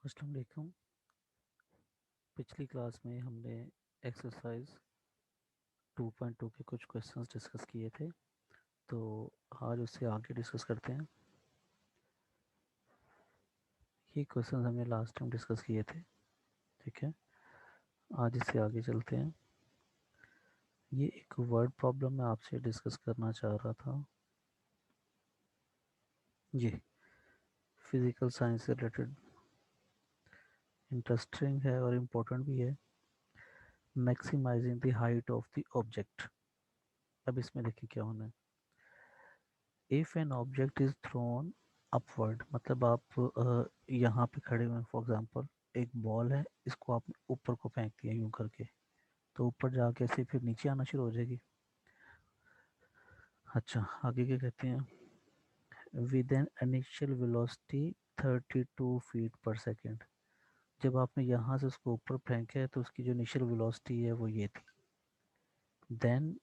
अस्सलाम वालेकुम। पिछली क्लास में हमने एक्सरसाइज 2.2 के कुछ क्वेश्चंस डिस्कस किए थे, तो आज उससे आगे डिस्कस करते हैं। ये क्वेश्चंस हमने लास्ट टाइम डिस्कस किए थे, ठीक है। आज इससे आगे चलते हैं। ये एक वर्ड प्रॉब्लम मैं आपसे डिस्कस करना चाह रहा था। ये फिज़िकल साइंस से रिलेटेड इंटरेस्टिंग है और इम्पोर्टेंट भी है। Maximizing the height of the object. अब इसमें देखिए क्या होना है। If an object is thrown upward, मतलब आप यहाँ पे खड़े हुए हैं। फॉर एग्जांपल एक बॉल है, इसको आपने ऊपर को फेंक दिया यूं करके, तो ऊपर जाके ऐसे फिर नीचे आना शुरू हो जाएगी। अच्छा, आगे क्या कहते हैं। With an initial velocity 32 feet पर सेकेंड। जब आपने यहाँ से उसको ऊपर फेंका है तो उसकी जो इनिशियल वेलोसिटी है वो ये थी। Then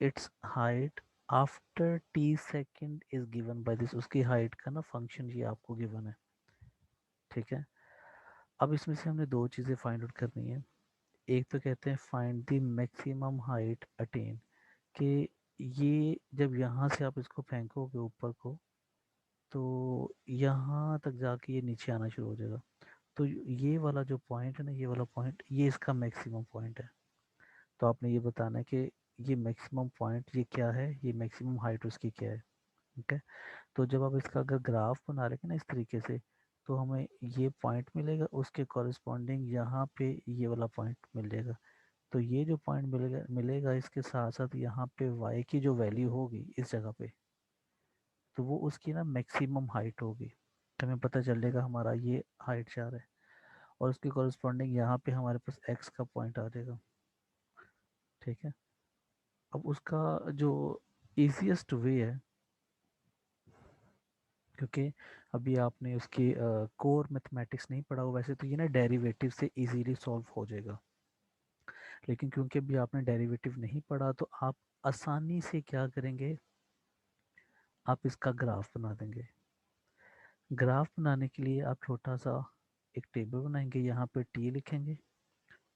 its height after t second is given by this. उसकी हाइट का ना फंक्शन ये आपको गिवन है, ठीक है। अब इसमें से हमने दो चीज़ें फाइंड आउट करनी है। एक तो कहते हैं find the maximum height attain, कि ये जब यहाँ से आप इसको फेंकोगे ऊपर को, तो यहाँ तक जाके ये नीचे आना शुरू हो जाएगा। तो ये वाला जो पॉइंट है ना, ये वाला पॉइंट, ये इसका मैक्सिमम पॉइंट है। तो आपने ये बताना है कि ये मैक्सिमम पॉइंट ये क्या है, ये मैक्सिमम हाइट उसकी क्या है, ठीक है। तो जब आप इसका अगर ग्राफ बना रहे हैं ना इस तरीके से, तो हमें ये पॉइंट मिलेगा, उसके कॉरस्पॉन्डिंग यहाँ पे ये वाला पॉइंट मिल जाएगा। तो ये जो पॉइंट मिलेगा मिलेगा इसके साथ साथ यहाँ पे y की जो वैल्यू होगी इस जगह पे, तो वो उसकी ना मैक्सिमम हाइट होगी। तो हमें पता चलेगा हमारा ये हाइट 4 है, और उसके कॉरस्पॉन्डिंग यहाँ पे हमारे पास x का पॉइंट आ जाएगा, ठीक है। अब उसका जो इजीएस्ट वे है, क्योंकि अभी आपने उसकी कोर मैथमेटिक्स नहीं पढ़ा हो, वैसे तो ये ना डेरिवेटिव से इजीली सॉल्व हो जाएगा, लेकिन क्योंकि अभी आपने डेरिवेटिव नहीं पढ़ा तो आप आसानी से क्या करेंगे, आप इसका ग्राफ बना देंगे। ग्राफ बनाने के लिए आप छोटा सा एक टेबल बनाएंगे, यहाँ पे टी लिखेंगे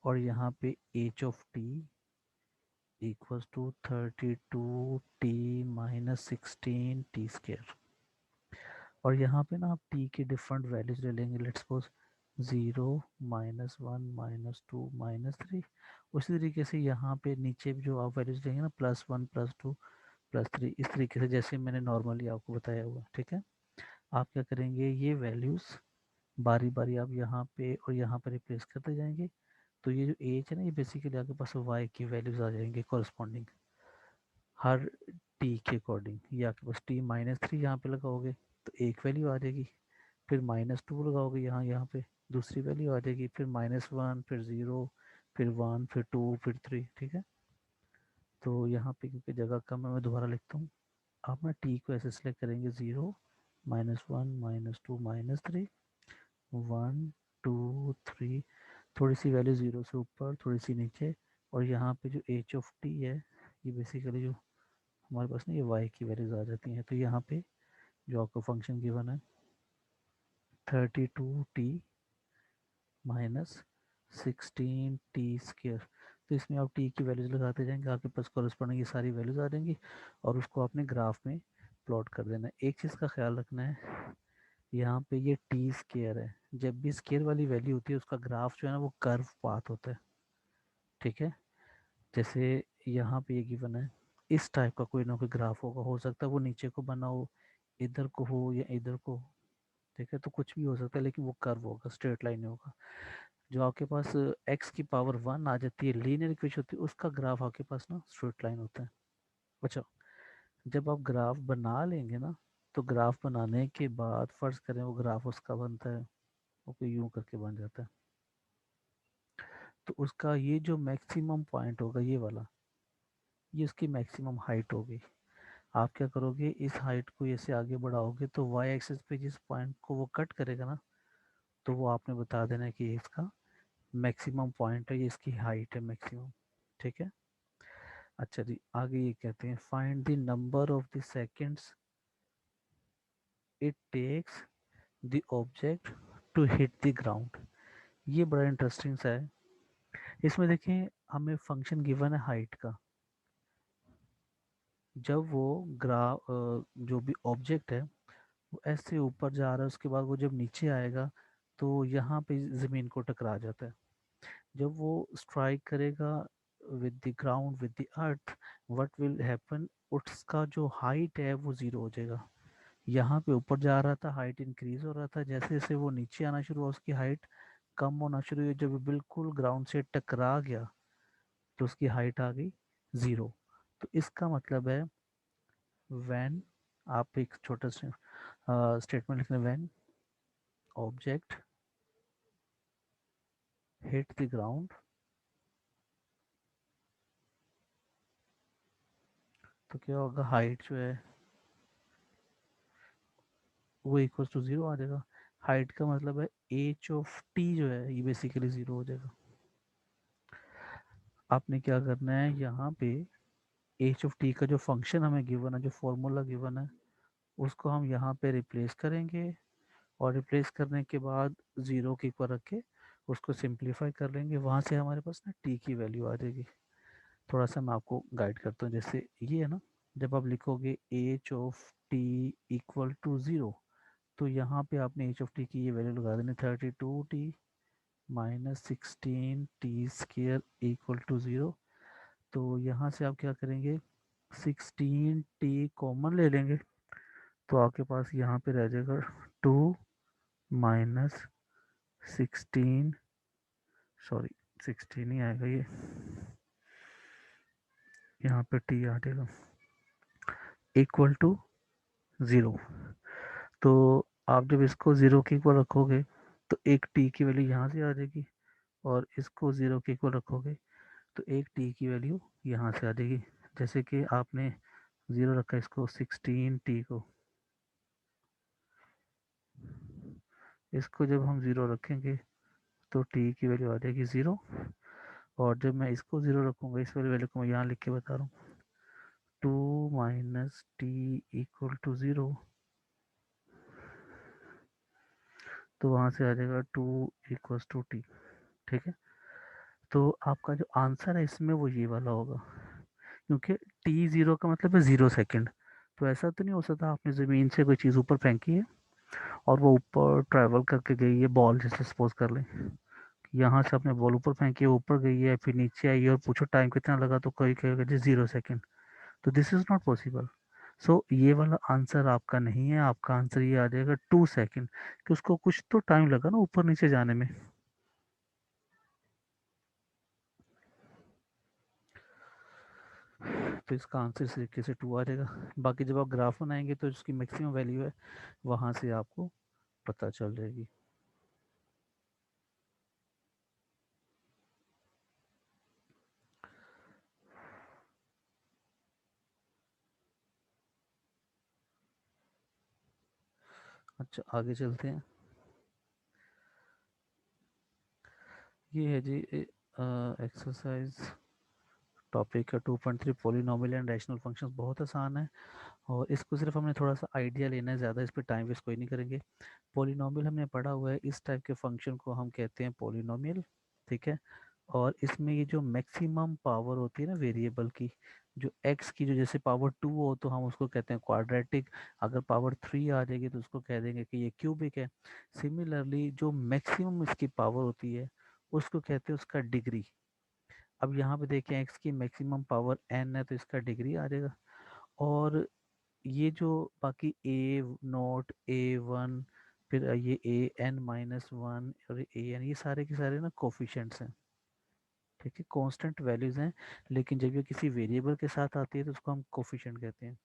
और यहाँ पे h of t equals to 32 t minus 16 t square. और यहाँ पे ना आप टी की डिफरेंट वैल्यूज ले लेंगे। Let's suppose 0 -1 -2 -3। उसी तरीके से यहाँ पे नीचे भी जो आप वैल्यूज लेंगे ना, +1 +2 +3, इस तरीके से जैसे मैंने नॉर्मली आपको बताया हुआ, ठीक है। आप क्या करेंगे, ये वैल्यूज बारी बारी आप यहाँ पे और यहाँ पे रिप्लेस करते जाएंगे। तो ये जो एज है ना, ये बेसिकली आपके पास वाई की वैल्यूज आ जाएंगे कॉरस्पॉन्डिंग हर टी के अकॉर्डिंग। ये आपके पास t-3 यहाँ पे लगाओगे तो एक वैल्यू आ जाएगी, फिर -2 लगाओगे यहाँ यहाँ पे दूसरी वैल्यू आ जाएगी, फिर -1, फिर 0, फिर 1, फिर 2, फिर 3, ठीक है। तो यहाँ पे क्योंकि जगह कम है मैं दोबारा लिखता हूँ। आप ना टी को ऐसे सेलेक्ट करेंगे, 0 -1 -2 -3 1 2 3, थोड़ी सी वैल्यू 0 से ऊपर थोड़ी सी नीचे। और यहाँ पे जो एच ऑफ टी है, ये बेसिकली जो हमारे पास ना ये वाई की वैल्यूज आ जाती हैं। तो यहाँ पे जो आपका फंक्शन गिवन है 32t माइनस 16t², तो इसमें आप टी की वैल्यूज लगाते जाएंगे, आपके पास कॉरस्पॉन्डिंग ये सारी वैल्यूज आ जाएंगी और उसको आपने ग्राफ में प्लॉट कर देना है। एक चीज़ का ख्याल रखना है, यहाँ पे ये t² है, जब भी स्केयर वाली वैल्यू होती है उसका ग्राफ जो है ना वो कर्व पाथ होता है, ठीक है। जैसे यहाँ पे ये गिवन है, इस टाइप का कोई ना कोई ग्राफ होगा, हो सकता है वो नीचे को बना हो, इधर को हो या इधर को, ठीक है। तो कुछ भी हो सकता है लेकिन वो कर्व होगा, स्ट्रेट लाइन होगा। जो आपके पास x⁻1 आ जाती है लीनियर इक्वेशन होती है, उसका ग्राफ आपके पास ना स्ट्रेट लाइन होता है। अच्छा, जब आप ग्राफ बना लेंगे ना, तो ग्राफ बनाने के बाद फर्ज करें वो ग्राफ उसका बनता है, वो कोई यूं करके बन जाता है, तो उसका ये जो मैक्सिमम पॉइंट होगा ये वाला, ये उसकी मैक्सिमम हाइट होगी। आप क्या करोगे, इस हाइट को ऐसे आगे बढ़ाओगे तो वाई एक्सिस पे जिस पॉइंट को वो कट करेगा ना, तो वो आपने बता देना है कि ये इसका मैक्सिमम पॉइंट है, ये इसकी हाइट है मैक्सिमम, ठीक है। अच्छा जी, आगे ये कहते हैं find the number of the seconds it takes the object to hit the ground. ये बड़ा इंटरेस्टिंग सा है। इसमें देखें हमें फंक्शन गिवन है हाइट का। जब वो जो भी ऑब्जेक्ट है वो ऐसे ऊपर जा रहा है, उसके बाद वो जब नीचे आएगा तो यहाँ पे ज़मीन को टकरा जाता है। जब वो स्ट्राइक करेगा with the ground with the earth, what will happen, उसका जो हाइट है वो ज़ीरो हो जाएगा। यहाँ पे ऊपर जा रहा था, हाइट इंक्रीज हो रहा था, जैसे जैसे वो नीचे आना शुरू हुआ उसकी हाइट कम होना शुरू हुई। जब वो बिल्कुल ग्राउंड से टकरा गया तो उसकी हाइट आ गई ज़ीरो। तो इसका मतलब है व्हेन, आप एक छोटा स्टेटमेंट लिखना, when object hit the ground तो क्या होगा, हाइट जो है वो इक्वल टू ज़ीरो आ जाएगा। हाइट का मतलब है एच ऑफ टी जो है ये बेसिकली ज़ीरो हो जाएगा। आपने क्या करना है, यहाँ पे एच ऑफ टी का जो फंक्शन हमें गिवन है, जो फॉर्मूला गिवन है, उसको हम यहाँ पे रिप्लेस करेंगे और रिप्लेस करने के बाद ज़ीरो के ऊपर रख के उसको सिंप्लीफाई कर लेंगे। वहाँ से हमारे पास ना टी की वैल्यू आ जाएगी। थोड़ा सा मैं आपको गाइड करता हूँ। जैसे ये है ना, जब आप लिखोगे h of t equal to zero, तो यहाँ पे आपने एच ऑफ टी की ये वैल्यू लगा देनी 32t minus 16t² equal to zero. तो यहाँ से आप क्या करेंगे, 16t कॉमन ले लेंगे तो आपके पास यहाँ पे रह जाएगा 2 माइनस 16, सॉरी 16 ही आएगा ये, यहाँ पे t आ जाएगा इक्वल टू ज़ीरो। तो आप जब इसको ज़ीरो के इक्वल रखोगे तो एक t की वैल्यू यहाँ से आ जाएगी, और इसको ज़ीरो के इक्वल रखोगे तो एक t की वैल्यू यहाँ से आ जाएगी। जैसे कि आपने ज़ीरो रखा इसको 16t को, इसको जब हम ज़ीरो रखेंगे तो t की वैल्यू आ जाएगी ज़ीरो। और जब मैं इसको ज़ीरो रखूँगा, इस वाली वैल्यू को मैं यहाँ लिख के बता रहा हूँ, 2 minus t equal to zero, तो वहाँ से आ जाएगा 2 इक्वल्स टू टी। ठीक है, तो आपका जो आंसर है इसमें वो ये वाला होगा, क्योंकि टी ज़ीरो का मतलब है 0 सेकेंड। तो ऐसा तो नहीं हो सकता आपने ज़मीन से कोई चीज़ ऊपर फेंकी है और वो ऊपर ट्रैवल करके गई है, बॉल जैसे सपोज कर लें, यहाँ से आपने बॉल ऊपर फेंकी है, ऊपर गई है, फिर नीचे आई है, और पूछो टाइम कितना लगा, तो कोई कहेगा जी 0 सेकेंड। तो दिस इज़ नॉट पॉसिबल। सो ये वाला आंसर आपका नहीं है, आपका आंसर ये आ जाएगा 2 सेकेंड, कि उसको कुछ तो टाइम लगा ना ऊपर नीचे जाने में। तो इसका आंसर इस तरीके से 2 आ जाएगा। बाकी जब आप ग्राफ बनाएंगे तो उसकी मैक्सिमम वैल्यू है, वहाँ से आपको पता चल जाएगी। अच्छा आगे चलते हैं। ये है जी एक्सरसाइज टॉपिक है 2.3 पॉलिनोमियल एंड रैशनल फंक्शंस। बहुत आसान है और इसको सिर्फ हमने थोड़ा सा आइडिया लेना है, ज़्यादा इस पर टाइम वेस्ट कोई नहीं करेंगे। पॉलिनोमियल हमने पढ़ा हुआ है, इस टाइप के फंक्शन को हम कहते हैं पॉलिनोमियल। ठीक है, और इसमें ये जो मैक्सिमम पावर होती है ना वेरिएबल की, जो एक्स की जो जैसे पावर 2 हो तो हम उसको कहते हैं क्वाड्रेटिक, अगर पावर 3 आ जाएगी तो उसको कह देंगे कि ये क्यूबिक है। सिमिलरली जो मैक्सिमम इसकी पावर होती है उसको कहते हैं उसका डिग्री। अब यहाँ पे देखें एक्स की मैक्सिमम पावर एन है तो इसका डिग्री आ जाएगा। और ये जो बाकी ए नोट A1, फिर ये an-1 और an, ये सारे के सारे ना कोफिशेंट्स हैं। ठीक है, कांस्टेंट वैल्यूज हैं, लेकिन जब ये किसी वेरिएबल के साथ आती है तो उसको हम कोफिशेंट कहते हैं।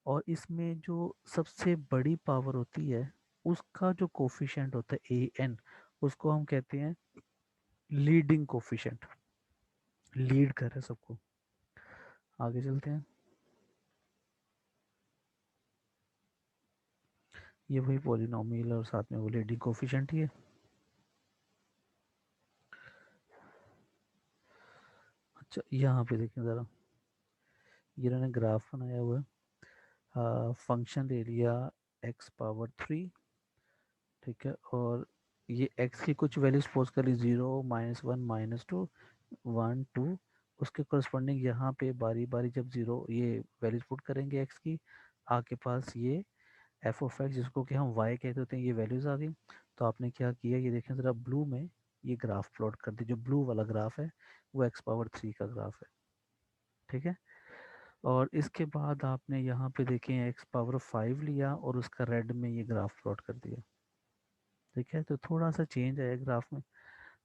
और इसमें जो सबसे बड़ी पावर होती है उसका जो कोफिशेंट होता है an, उसको हम कहते हैं लीडिंग कोफिशेंट, लीड कर रहा है सबको। आगे चलते हैं। ये वही पॉलिनोमियल और साथ में वो लीडिंग कोफिशेंट ही है। अच्छा यहाँ पे देखें ज़रा, ये इन्होंने ग्राफ बनाया हुआ है, फंक्शन ले लिया x पावर 3। ठीक है, और ये x की कुछ वैल्यू सपोज करिए 0 -1 -2 1 2, उसके करस्पॉन्डिंग यहाँ पे बारी बारी जब 0 ये वैल्यूज पुट करेंगे x की, आपके पास ये एफ ऑफ एक्स जिसको कि हम y कहते होते हैं ये वैल्यूज आ गई। तो आपने क्या किया, ये देखें ज़रा ब्लू में ये ग्राफ प्लॉट कर दी, जो ब्लू वाला ग्राफ है वो x⁻³ का ग्राफ है, ठीक है। और इसके बाद आपने यहाँ पे देखें x⁻5 लिया और उसका रेड में ये ग्राफ प्लॉट कर दिया, ठीक है। तो थोड़ा सा चेंज आया ग्राफ में।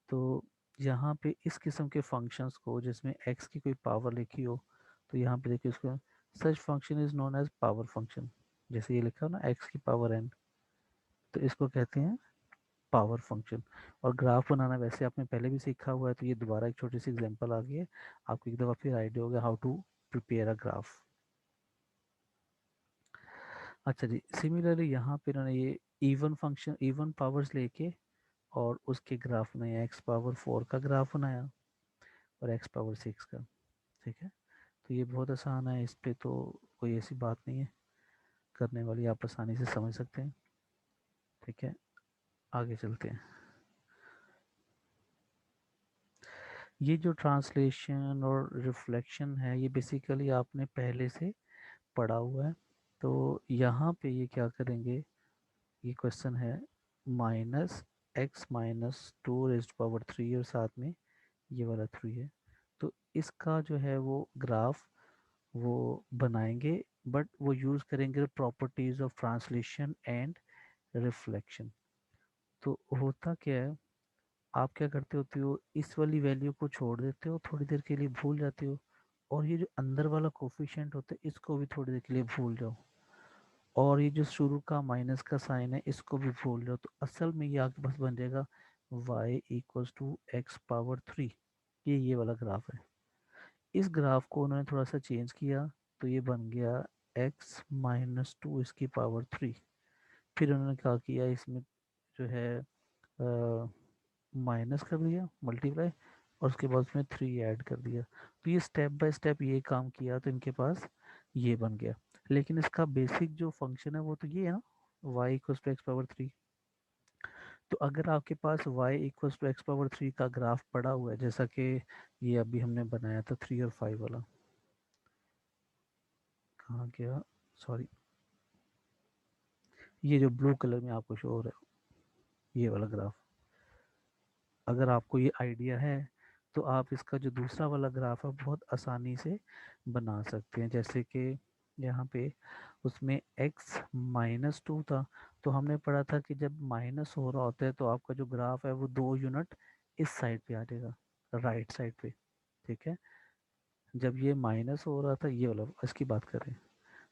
तो यहाँ पे इस किस्म के फंक्शंस को जिसमें x की कोई पावर लिखी हो, तो यहाँ पे देखिए उसको such function is known as power function, जैसे ये लिखा हो ना x की पावर n, तो इसको कहते हैं पावर फंक्शन। और ग्राफ बनाना वैसे आपने पहले भी सीखा हुआ है, तो ये दोबारा एक छोटी सी एग्जांपल आ गई है, आपको एक दफ़ा फिर आइडिया हो गया how to prepare a graph. अच्छा जी, सिमिलरली यहाँ पे इन्होंने ये इवन फंक्शन इवन पावर्स लेके और उसके ग्राफ में x⁻4 का ग्राफ बनाया और x⁻6 का, ठीक है। तो ये बहुत आसान है, इस पे तो कोई ऐसी बात नहीं है करने वाली, आप आसानी से समझ सकते हैं, ठीक है। आगे चलते हैं। ये जो ट्रांसलेशन और रिफ्लेक्शन है ये बेसिकली आपने पहले से पढ़ा हुआ है। तो यहाँ पे ये क्या करेंगे, ये क्वेश्चन है -x−2⁻³ और साथ में ये वाला 3 है। तो इसका जो है वो ग्राफ वो बनाएंगे, बट वो यूज़ करेंगे properties of translation and reflection. तो होता क्या है, आप क्या करते होते हो, इस वाली वैल्यू को छोड़ देते हो, थोड़ी देर के लिए भूल जाते हो, और ये जो अंदर वाला कोफिशिएंट होता है इसको भी थोड़ी देर के लिए भूल जाओ, और ये जो शुरू का माइनस का साइन है इसको भी भूल जाओ। तो असल में ये आपके पास बन जाएगा y = x⁻3। ये वाला ग्राफ है। इस ग्राफ को उन्होंने थोड़ा सा चेंज किया, तो ये बन गया x−2 इसकी पावर 3। फिर उन्होंने क्या किया, इसमें जो है माइनस कर दिया मल्टीप्लाई, और उसके बाद उसमें 3 ऐड कर दिया। तो ये स्टेप बाय स्टेप ये काम किया तो इनके पास ये बन गया। लेकिन इसका बेसिक जो फंक्शन है वो तो ये है ना, y = x⁻3। तो अगर आपके पास y = x⁻3 का ग्राफ पड़ा हुआ है, जैसा कि ये अभी हमने बनाया था 3 और 5 वाला, कहाँ गया, सॉरी, ये जो ब्लू कलर में आपको शो हो रहा है ये वाला ग्राफ, अगर आपको ये आइडिया है तो आप इसका जो दूसरा वाला ग्राफ है बहुत आसानी से बना सकते हैं। जैसे कि यहाँ पे उसमें x−2 था, तो हमने पढ़ा था कि जब माइनस हो रहा होता है तो आपका जो ग्राफ है वो 2 यूनिट इस साइड पे आ जाएगा, राइट साइड पे, ठीक है। जब ये माइनस हो रहा था, ये वाला इसकी बात करें,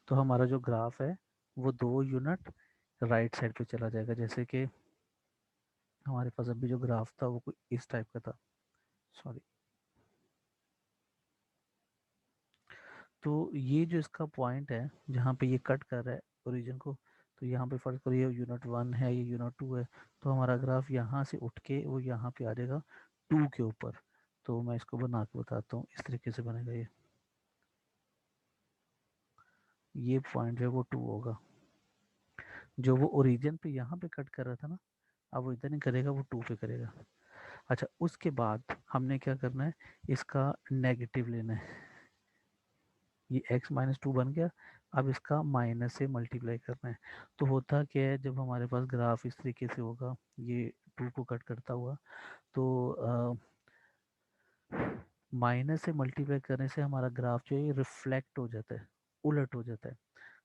तो हमारा जो ग्राफ है वो 2 यूनिट राइट साइड पे चला जाएगा। जैसे कि हमारे पास अभी जो ग्राफ था वो कुछ इस टाइप का था, सॉरी। तो ये जो इसका पॉइंट है जहाँ पे ये कट कर रहा है ओरिजिन को, तो यहाँ पे फर्ज करो ये यूनिट 1 है, ये यूनिट 2 है, तो हमारा ग्राफ यहाँ से उठ के वो यहाँ पे आ जाएगा 2 के ऊपर। तो मैं इसको बना के बताता हूँ, इस तरीके से बनेगा ये पॉइंट जो है वो 2 होगा, जो वो ओरिजिन पे यहाँ पे कट कर रहा था ना, अब वो इधर नहीं करेगा, वो 2 पे करेगा। अच्छा, उसके बाद हमने क्या करना है, इसका नेगेटिव लेना है, ये x−2 बन गया। अब इसका माइनस से मल्टीप्लाई करना है। तो होता क्या है, जब हमारे पास ग्राफ इस तरीके से होगा, ये 2 को कट करता हुआ, तो माइनस से मल्टीप्लाई करने से हमारा ग्राफ जो है ये रिफ्लेक्ट हो जाता है, उलट हो जाता है।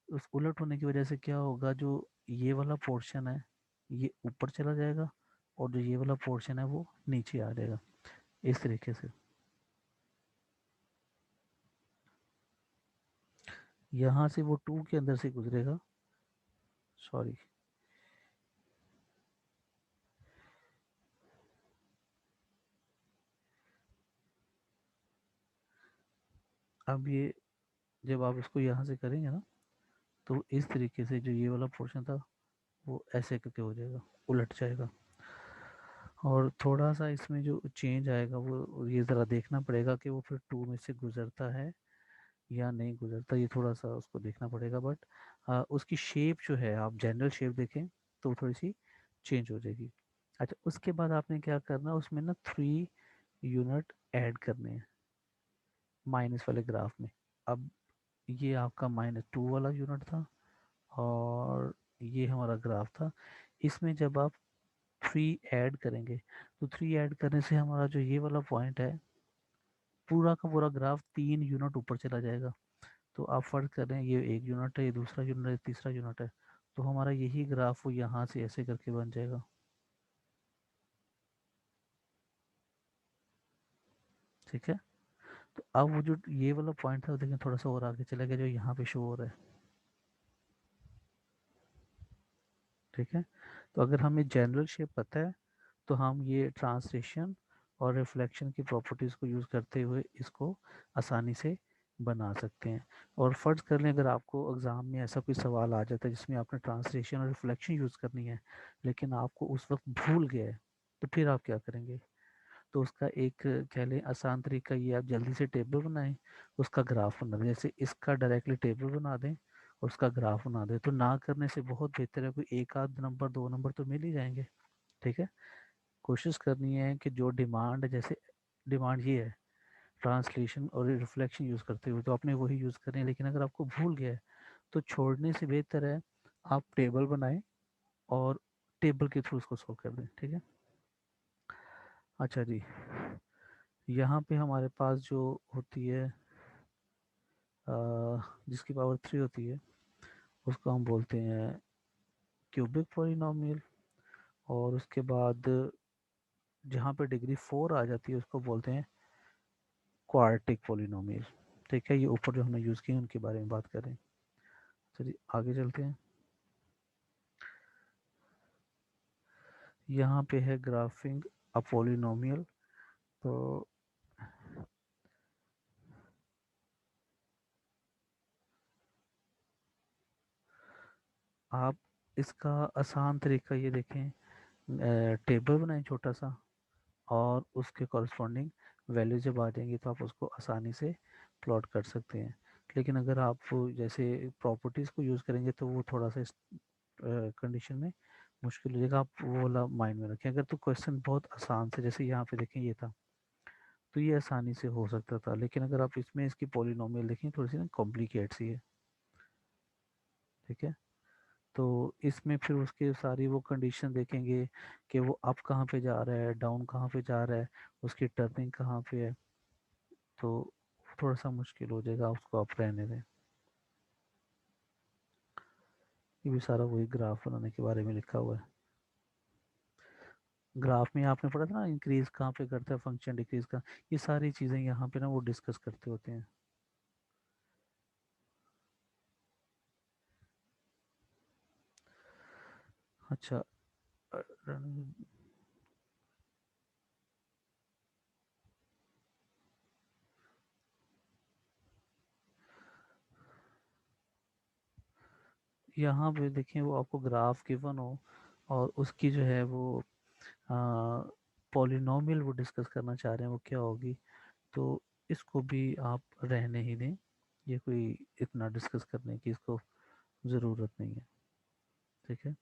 उस उलट होने की वजह से क्या होगा, जो ये वाला पोर्शन है ये ऊपर चला जाएगा, और जो ये वाला पोर्शन है वो नीचे आ जाएगा, इस तरीके से। यहाँ से वो 2 के अंदर से गुजरेगा, सॉरी, अब ये जब आप इसको यहाँ से करेंगे ना, तो इस तरीके से जो ये वाला पोर्शन था वो ऐसे करके हो जाएगा, उलट जाएगा। और थोड़ा सा इसमें जो चेंज आएगा वो ये ज़रा देखना पड़ेगा कि वो फिर 2 में से गुजरता है या नहीं गुजरता, ये थोड़ा सा उसको देखना पड़ेगा। बट उसकी शेप जो है, आप जनरल शेप देखें तो थोड़ी सी चेंज हो जाएगी। अच्छा, उसके बाद आपने क्या करना है, उसमें ना 3 यूनिट ऐड करने हैं माइनस वाले ग्राफ में। अब ये आपका -2 वाला यूनिट था और ये हमारा ग्राफ था। इसमें जब आप 3 ऐड करेंगे तो 3 ऐड करने से हमारा जो ये वाला पॉइंट है, पूरा का पूरा ग्राफ 3 यूनिट ऊपर चला जाएगा। तो आप फर्क कर रहे हैं, ये 1 यूनिट है, ये दूसरा यूनिट है, तीसरा यूनिट है। तो हमारा यही ग्राफ वो यहाँ से ऐसे करके बन जाएगा। ठीक है। तो अब वो जो ये वाला पॉइंट था, वो देखें थोड़ा सा और आगे चला गया, जो यहाँ पे शो हो रहा है। ठीक है। तो अगर हमें जनरल शेप पता है तो हम ये ट्रांसलेशन और रिफ्लेक्शन की प्रॉपर्टीज़ को यूज़ करते हुए इसको आसानी से बना सकते हैं। और फ़र्ज़ कर लें अगर आपको एग्ज़ाम में ऐसा कोई सवाल आ जाता है जिसमें आपने ट्रांसलेशन और रिफ्लेक्शन यूज़ करनी है, लेकिन आपको उस वक्त भूल गया है, तो फिर आप क्या करेंगे? तो उसका एक कह लें आसान तरीका ये, आप जल्दी से टेबल बनाएं, उसका ग्राफ बना दें। जैसे इसका डायरेक्टली टेबल बना दें और उसका ग्राफ बना दें। तो ना करने से बहुत बेहतर है, कोई एक आध नंबर 2 नंबर तो मिल ही जाएंगे। ठीक है। कोशिश करनी है कि जो डिमांड, जैसे डिमांड ये है ट्रांसलेशन और रिफ्लेक्शन यूज़ करते हुए, तो आपने वही यूज़ करनी है। लेकिन अगर आपको भूल गया है तो छोड़ने से बेहतर है आप टेबल बनाएं और टेबल के थ्रू उसको सॉल्व कर दें। ठीक है। अच्छा जी, यहाँ पे हमारे पास जो होती है अ, जिसकी पावर 3 होती है, उसको हम बोलते हैं क्यूबिक पॉलिनोमियल। और उसके बाद जहाँ पे डिग्री 4 आ जाती है उसको बोलते हैं क्वार्टिक पॉलिनोमियल। ठीक है, ये ऊपर जो हमने यूज़ किए हैं उनके बारे में बात करें। चलिए आगे चलते हैं। यहाँ पे है ग्राफिंग अ पॉलिनोमियल। तो आप इसका आसान तरीका ये देखें, टेबल बनाएं छोटा सा, और उसके कॉरस्पॉन्डिंग वैल्यू जब आ जाएंगी तो आप उसको आसानी से प्लॉट कर सकते हैं। लेकिन अगर आप जैसे प्रॉपर्टीज़ को यूज़ करेंगे तो वो थोड़ा सा इस कंडीशन में मुश्किल हो जाएगा। आप वो वाला माइंड में रखें। अगर तो क्वेश्चन बहुत आसान से, जैसे यहाँ पे देखें ये था, तो ये आसानी से हो सकता था। लेकिन अगर आप इसमें इसकी पॉलिनोमियल देखें, थोड़ी सी ना कॉम्प्लिकेट सी है। ठीक है। तो इसमें फिर उसके सारी वो कंडीशन देखेंगे कि वो अप कहाँ पे जा रहा है, डाउन कहाँ पे जा रहा है, उसकी टर्निंग कहाँ पे है। तो थोड़ा सा मुश्किल हो जाएगा, उसको आप रहने दें। ये भी सारा वही ग्राफ बनाने के बारे में लिखा हुआ है। ग्राफ में आपने पढ़ा था ना, इंक्रीज कहाँ पे करता है फंक्शन, डिक्रीज का, ये सारी चीज़ें यहाँ पे ना वो डिस्कस करते होते हैं। अच्छा, अ, यहाँ पे देखें, वो आपको ग्राफ गिवन हो और उसकी जो है वो पॉलिनोमियल वो डिस्कस करना चाह रहे हैं, वो क्या होगी, तो इसको भी आप रहने ही दें। ये कोई इतना डिस्कस करने की इसको ज़रूरत नहीं है। ठीक है।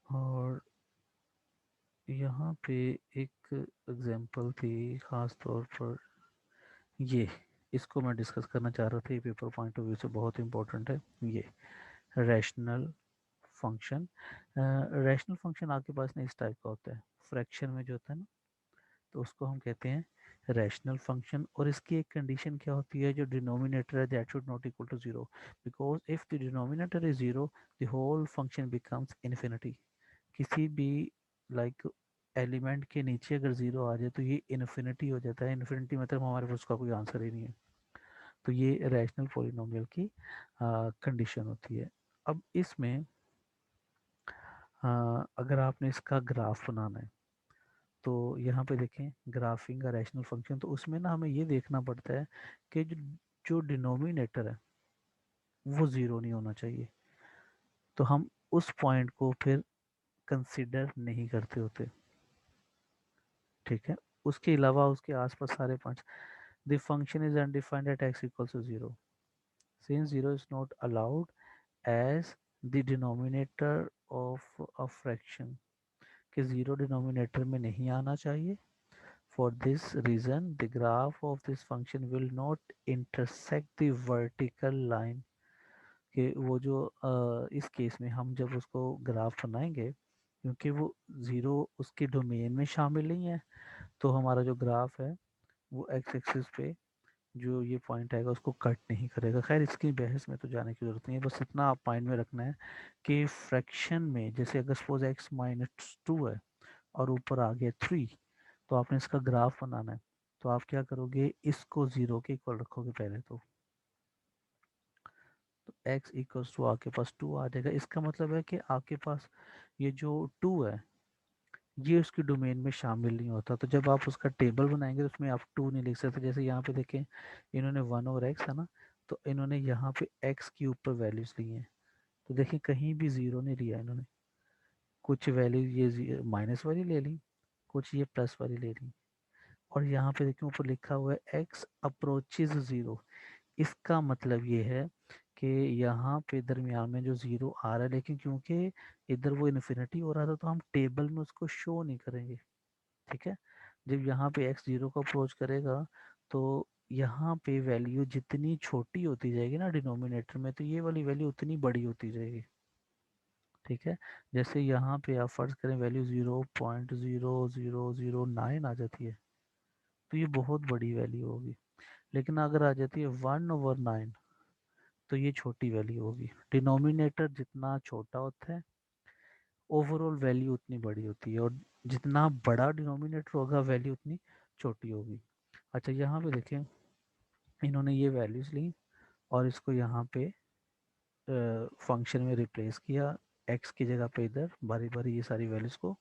और यहाँ पे एक एग्जांपल थी ख़ास तौर पर, ये इसको मैं डिस्कस करना चाह रहा था, ये पेपर पॉइंट ऑफ व्यू से बहुत इंपॉर्टेंट है। ये रैशनल फंक्शन। रैशनल फंक्शन आपके पास ना इस टाइप का होता है, फ्रैक्शन में जो होता है ना, तो उसको हम कहते हैं रैशनल फंक्शन। और इसकी एक कंडीशन क्या होती है, जो डिनोमिनेटर है that should not equal to zero, because if the denominator is zero the whole function becomes infinity. किसी भी लाइक एलिमेंट के नीचे अगर ज़ीरो आ जाए तो ये इन्फिनिटी हो जाता है। इन्फिनिटी मतलब हमारे पास उसका कोई आंसर ही नहीं है। तो ये रैशनल पॉलिनोमियल की कंडीशन होती है। अब इसमें अगर आपने इसका ग्राफ बनाना है, तो यहाँ पे देखें ग्राफिंग का रैशनल फंक्शन, तो उसमें ना हमें ये देखना पड़ता है कि जो डिनोमिनेटर है वो ज़ीरो नहीं होना चाहिए। तो हम उस पॉइंट को फिर कंसिडर नहीं करते होते। ठीक है। उसके अलावा उसके आसपास सारे points, the function is undefined at x equals to zero, since zero is not allowed as the denominator of a fraction. कि ज़ीरो डिनोमिनेटर में नहीं आना चाहिए। For this reason the graph of this function will not intersect the vertical line. कि वो जो इस case में हम जब उसको ग्राफ बनाएंगे, क्योंकि वो ज़ीरो उसके डोमेन में शामिल नहीं है, तो हमारा जो ग्राफ है वो एक्स एक्सिस पे जो ये पॉइंट आएगा उसको कट नहीं करेगा। खैर इसकी बहस में तो जाने की ज़रूरत नहीं है, बस इतना आप माइंड में रखना है कि फ्रैक्शन में जैसे अगर सपोज एक्स माइनस टू है और ऊपर आ गया थ्री, तो आपने इसका ग्राफ बनाना है। तो आप क्या करोगे, इसको ज़ीरो के इक्वल रखोगे पहले तो x इक्वल्स टू आपके पास टू आ जाएगा। इसका मतलब है कि आपके पास ये जो टू है ये उसकी डोमेन में शामिल नहीं होता। तो जब आप उसका टेबल बनाएंगे तो उसमें आप टू नहीं लिख सकते। जैसे यहाँ पे देखें, इन्होंने वन और एक्स है ना, तो इन्होंने यहाँ पे एक्स के ऊपर वैल्यूज ली हैं। तो देखिए कहीं भी ज़ीरो नहीं लिया इन्होंने, कुछ वैल्यू ये माइनस वाली ले ली, कुछ ये प्लस वाली ले ली। और यहाँ पे देखिए ऊपर लिखा हुआ है एक्स अप्रोचेज ज़ीरो। इसका मतलब ये है कि यहाँ पे दरमियान में जो ज़ीरो आ रहा है, लेकिन क्योंकि इधर वो इन्फिनिटी हो रहा था तो हम टेबल में उसको शो नहीं करेंगे। ठीक है, जब यहाँ पे x ज़ीरो को अप्रोच करेगा तो यहाँ पे वैल्यू जितनी छोटी होती जाएगी ना डिनोमिनेटर में, तो ये वाली वैल्यू उतनी बड़ी होती जाएगी। ठीक है, जैसे यहाँ पे आप फर्ज करें वैल्यू 0.0009 आ जाती है, तो ये बहुत बड़ी वैल्यू होगी। लेकिन अगर आ जाती है 1/9, तो ये छोटी वैल्यू होगी। डिनोमिनेटर जितना छोटा होता है ओवरऑल वैल्यू उतनी बड़ी होती है, और जितना बड़ा डिनोमिनेटर होगा वैल्यू उतनी छोटी होगी। अच्छा यहाँ पे देखें, इन्होंने ये वैल्यूज ली और इसको यहाँ पे फंक्शन में रिप्लेस किया, एक्स की जगह पे इधर बारी बारी ये सारी वैल्यूज को,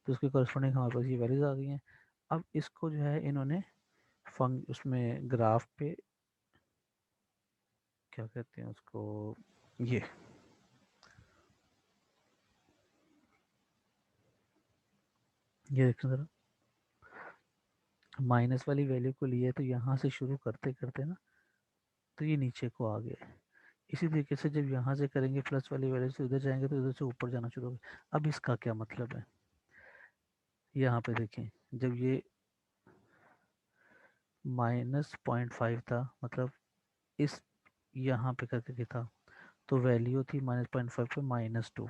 तो उसके कॉरस्पॉन्डिंग हमारे पास ये वैल्यूज आ गई हैं। अब इसको जो है इन्होंने उसमें ग्राफ पे क्या कहते हैं उसको, ये देखें ज़रा, माइनस वाली वैल्यू को लिए तो यहाँ से शुरू करते करते ना तो ये नीचे को आ गए। इसी तरीके से जब यहाँ से करेंगे प्लस वाली वैल्यू से उधर जाएंगे तो इधर से ऊपर जाना शुरू होगा। अब इसका क्या मतलब है, यहाँ पे देखें, जब ये -0.5 था, मतलब इस यहाँ पे करके के था, तो वैल्यू थी -0.5 पे -2।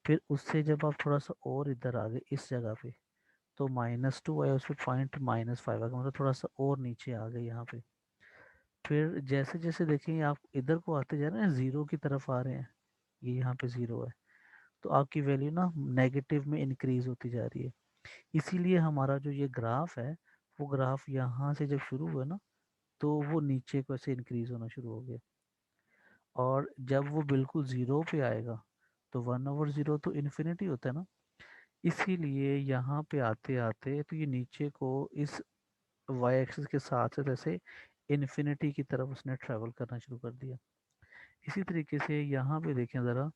फिर उससे जब आप थोड़ा सा और इधर आ गए इस जगह पे, तो -2 आया, उस पर पॉइंट -5 आ गया, मतलब थोड़ा सा और नीचे आ गए यहाँ पे। फिर जैसे जैसे देखेंगे आप इधर को आते जा रहे हैं, ज़ीरो की तरफ आ रहे हैं, ये यहाँ पे ज़ीरो है, तो आपकी वैल्यू ना नेगेटिव में इंक्रीज होती जा रही है। इसीलिए हमारा जो ये ग्राफ है, वो ग्राफ यहाँ से जब शुरू हुआ ना, तो वो नीचे को ऐसे इंक्रीज होना शुरू हो गया, और जब वो बिल्कुल ज़ीरो पे आएगा तो 1/0 तो इन्फिनिटी होता है ना, इसीलिए यहाँ पे आते आते तो ये नीचे को इस वाई एक्सिस के साथ साथ ऐसे इन्फिनिटी की तरफ उसने ट्रेवल करना शुरू कर दिया। इसी तरीके से यहाँ पे देखें ज़रा,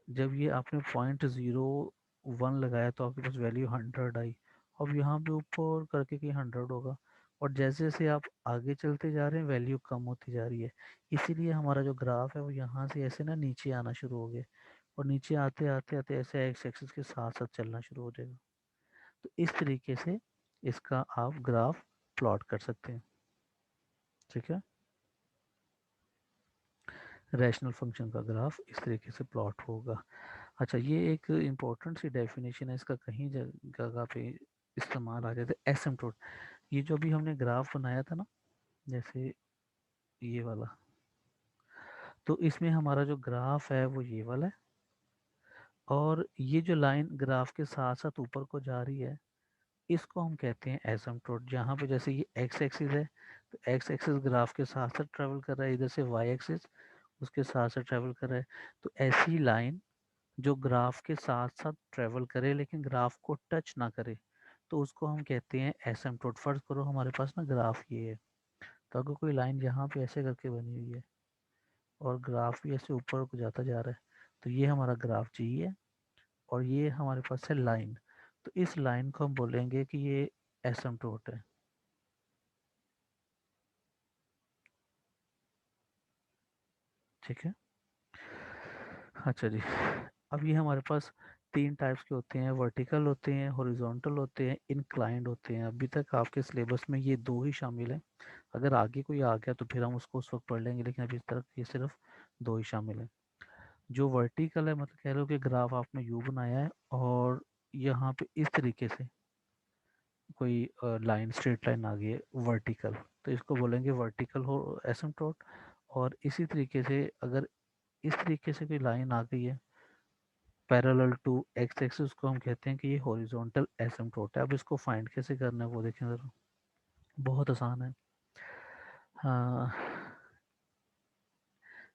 जब ये आपने 0.01 लगाया तो आपके पास वैल्यू 100 आई। अब यहाँ पे ऊपर करके कि 100 होगा, और जैसे जैसे आप आगे चलते जा रहे हैं वैल्यू कम होती जा रही है। इसीलिए हमारा जो ग्राफ है वो यहाँ से ऐसे ना नीचे आना शुरू हो गया, और नीचे आते आते आते ऐसे एक्स एक्सिस के साथ साथ चलना शुरू हो जाएगा। तो इस तरीके से इसका आप ग्राफ प्लॉट कर सकते हैं। ठीक है, रैशनल फंक्शन का ग्राफ इस तरीके से प्लॉट होगा। अच्छा, ये एक इम्पोर्टेंट सी डेफिनेशन है, इसका कहीं जगह पे इस्तेमाल आ जाता है, एसिम्प्टोट। ये जो भी हमने ग्राफ बनाया था ना, जैसे ये वाला, तो इसमें हमारा जो ग्राफ है वो ये वाला है, और ये जो लाइन ग्राफ के साथ साथ ऊपर को जा रही है इसको हम कहते हैं एसिम्प्टोट। जहाँ पे जैसे ये एक्स एक्सिस है, तो एक्स एक्सिस ग्राफ के साथ साथ ट्रेवल कर रहा है, इधर से वाई एक्सिस उसके साथ साथ ट्रेवल कर रहा है। तो ऐसी लाइन जो ग्राफ के साथ साथ ट्रेवल करे लेकिन ग्राफ को टच ना करे, तो उसको हम कहते हैं एसिम्प्टोट। फर्ज करो हमारे पास ना ग्राफ ये है, तो अगर कोई लाइन यहाँ पे ऐसे करके बनी हुई है और ग्राफ भी ऐसे ऊपर को जाता जा रहा है, तो ये हमारा ग्राफ जी है, और ये हमारे पास है लाइन। तो इस लाइन को हम बोलेंगे कि ये एसिम्प्टोट है। ठीक है, अच्छा जी, अब ये हमारे पास तीन टाइप्स के होते हैं, वर्टिकल होते हैं, हॉरिजॉन्टल होते हैं, इंक्लाइंड होते हैं। अभी तक आपके सिलेबस में ये दो ही शामिल हैं। अगर आगे कोई आ गया तो फिर हम उसको उस वक्त पढ़ लेंगे, लेकिन अभी तक ये सिर्फ दो ही शामिल हैं। जो वर्टिकल है, मतलब कह लो कि ग्राफ आपने यू बनाया है और यहाँ पे इस तरीके से कोई लाइन, स्ट्रेट लाइन आ गई है वर्टिकल, तो इसको बोलेंगे वर्टिकल हो एसिम्प्टोट। और इसी तरीके से अगर इस तरीके से कोई लाइन आ गई है पैरेलल टू एक्स एक्सिस, को हम कहते हैं कि ये हॉरिजॉन्टल एसिम्प्टोट है। अब इसको फाइंड कैसे करना है वो देखें ज़रा, बहुत आसान है। हाँ,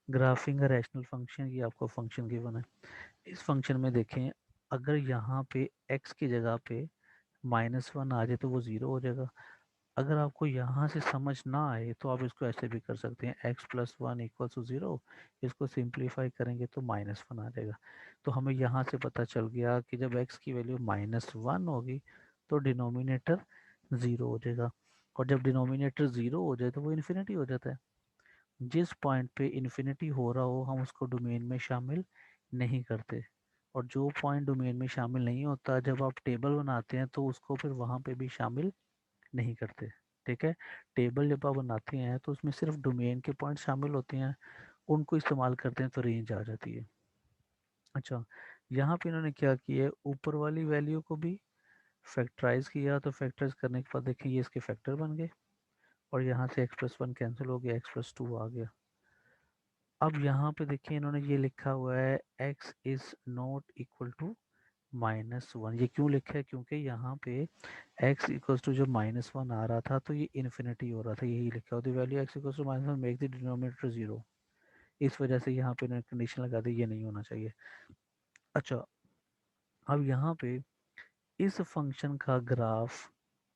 ग्राफिंग अ रैशनल फंक्शन, ये आपको फंक्शन गिवन है। इस फंक्शन में देखें, अगर यहाँ पे x की जगह पे -1 आ जाए तो वो ज़ीरो हो जाएगा। अगर आपको यहाँ से समझ ना आए तो आप इसको ऐसे भी कर सकते हैं, x+1 = 0। इसको सिंप्लीफाई करेंगे तो -1 आ जाएगा। तो हमें यहाँ से पता चल गया कि जब x की वैल्यू -1 होगी तो डिनोमिनेटर ज़ीरो हो जाएगा, और जब डिनोमिनेटर ज़ीरो हो जाए तो वो इन्फिनिटी हो जाता है। जिस पॉइंट पे इन्फिनिटी हो रहा हो हम उसको डोमेन में शामिल नहीं करते, और जो पॉइंट डोमेन में शामिल नहीं होता, जब आप टेबल बनाते हैं तो उसको फिर वहाँ पे भी शामिल नहीं करते। ठीक है, टेबल जब आप बनाते हैं तो उसमें सिर्फ डोमेन के पॉइंट शामिल होते हैं, उनको इस्तेमाल करते हैं तो रेंज आ जाती है। अच्छा, यहाँ पे इन्होंने क्या किया है, ऊपर वाली वैल्यू को भी फैक्टराइज किया, तो फैक्टराइज करने के बाद देखिए ये इसके फैक्टर बन गए, और यहाँ से x+1 कैंसिल हो गया, x+2 आ गया। अब यहाँ पे देखिए इन्होंने ये लिखा हुआ है x is not equal to -1। ये क्यों लिखा है, क्योंकि यहाँ पे x इक्वल टू जो -1 आ रहा था तो ये इन्फिनिटी हो रहा था, यही लिखा हुआ, value x equal to -1 make the denominator 0। इस वजह से यहाँ पे कंडीशन लगा दी, ये नहीं होना चाहिए। अच्छा, अब यहाँ पे इस फंक्शन का ग्राफ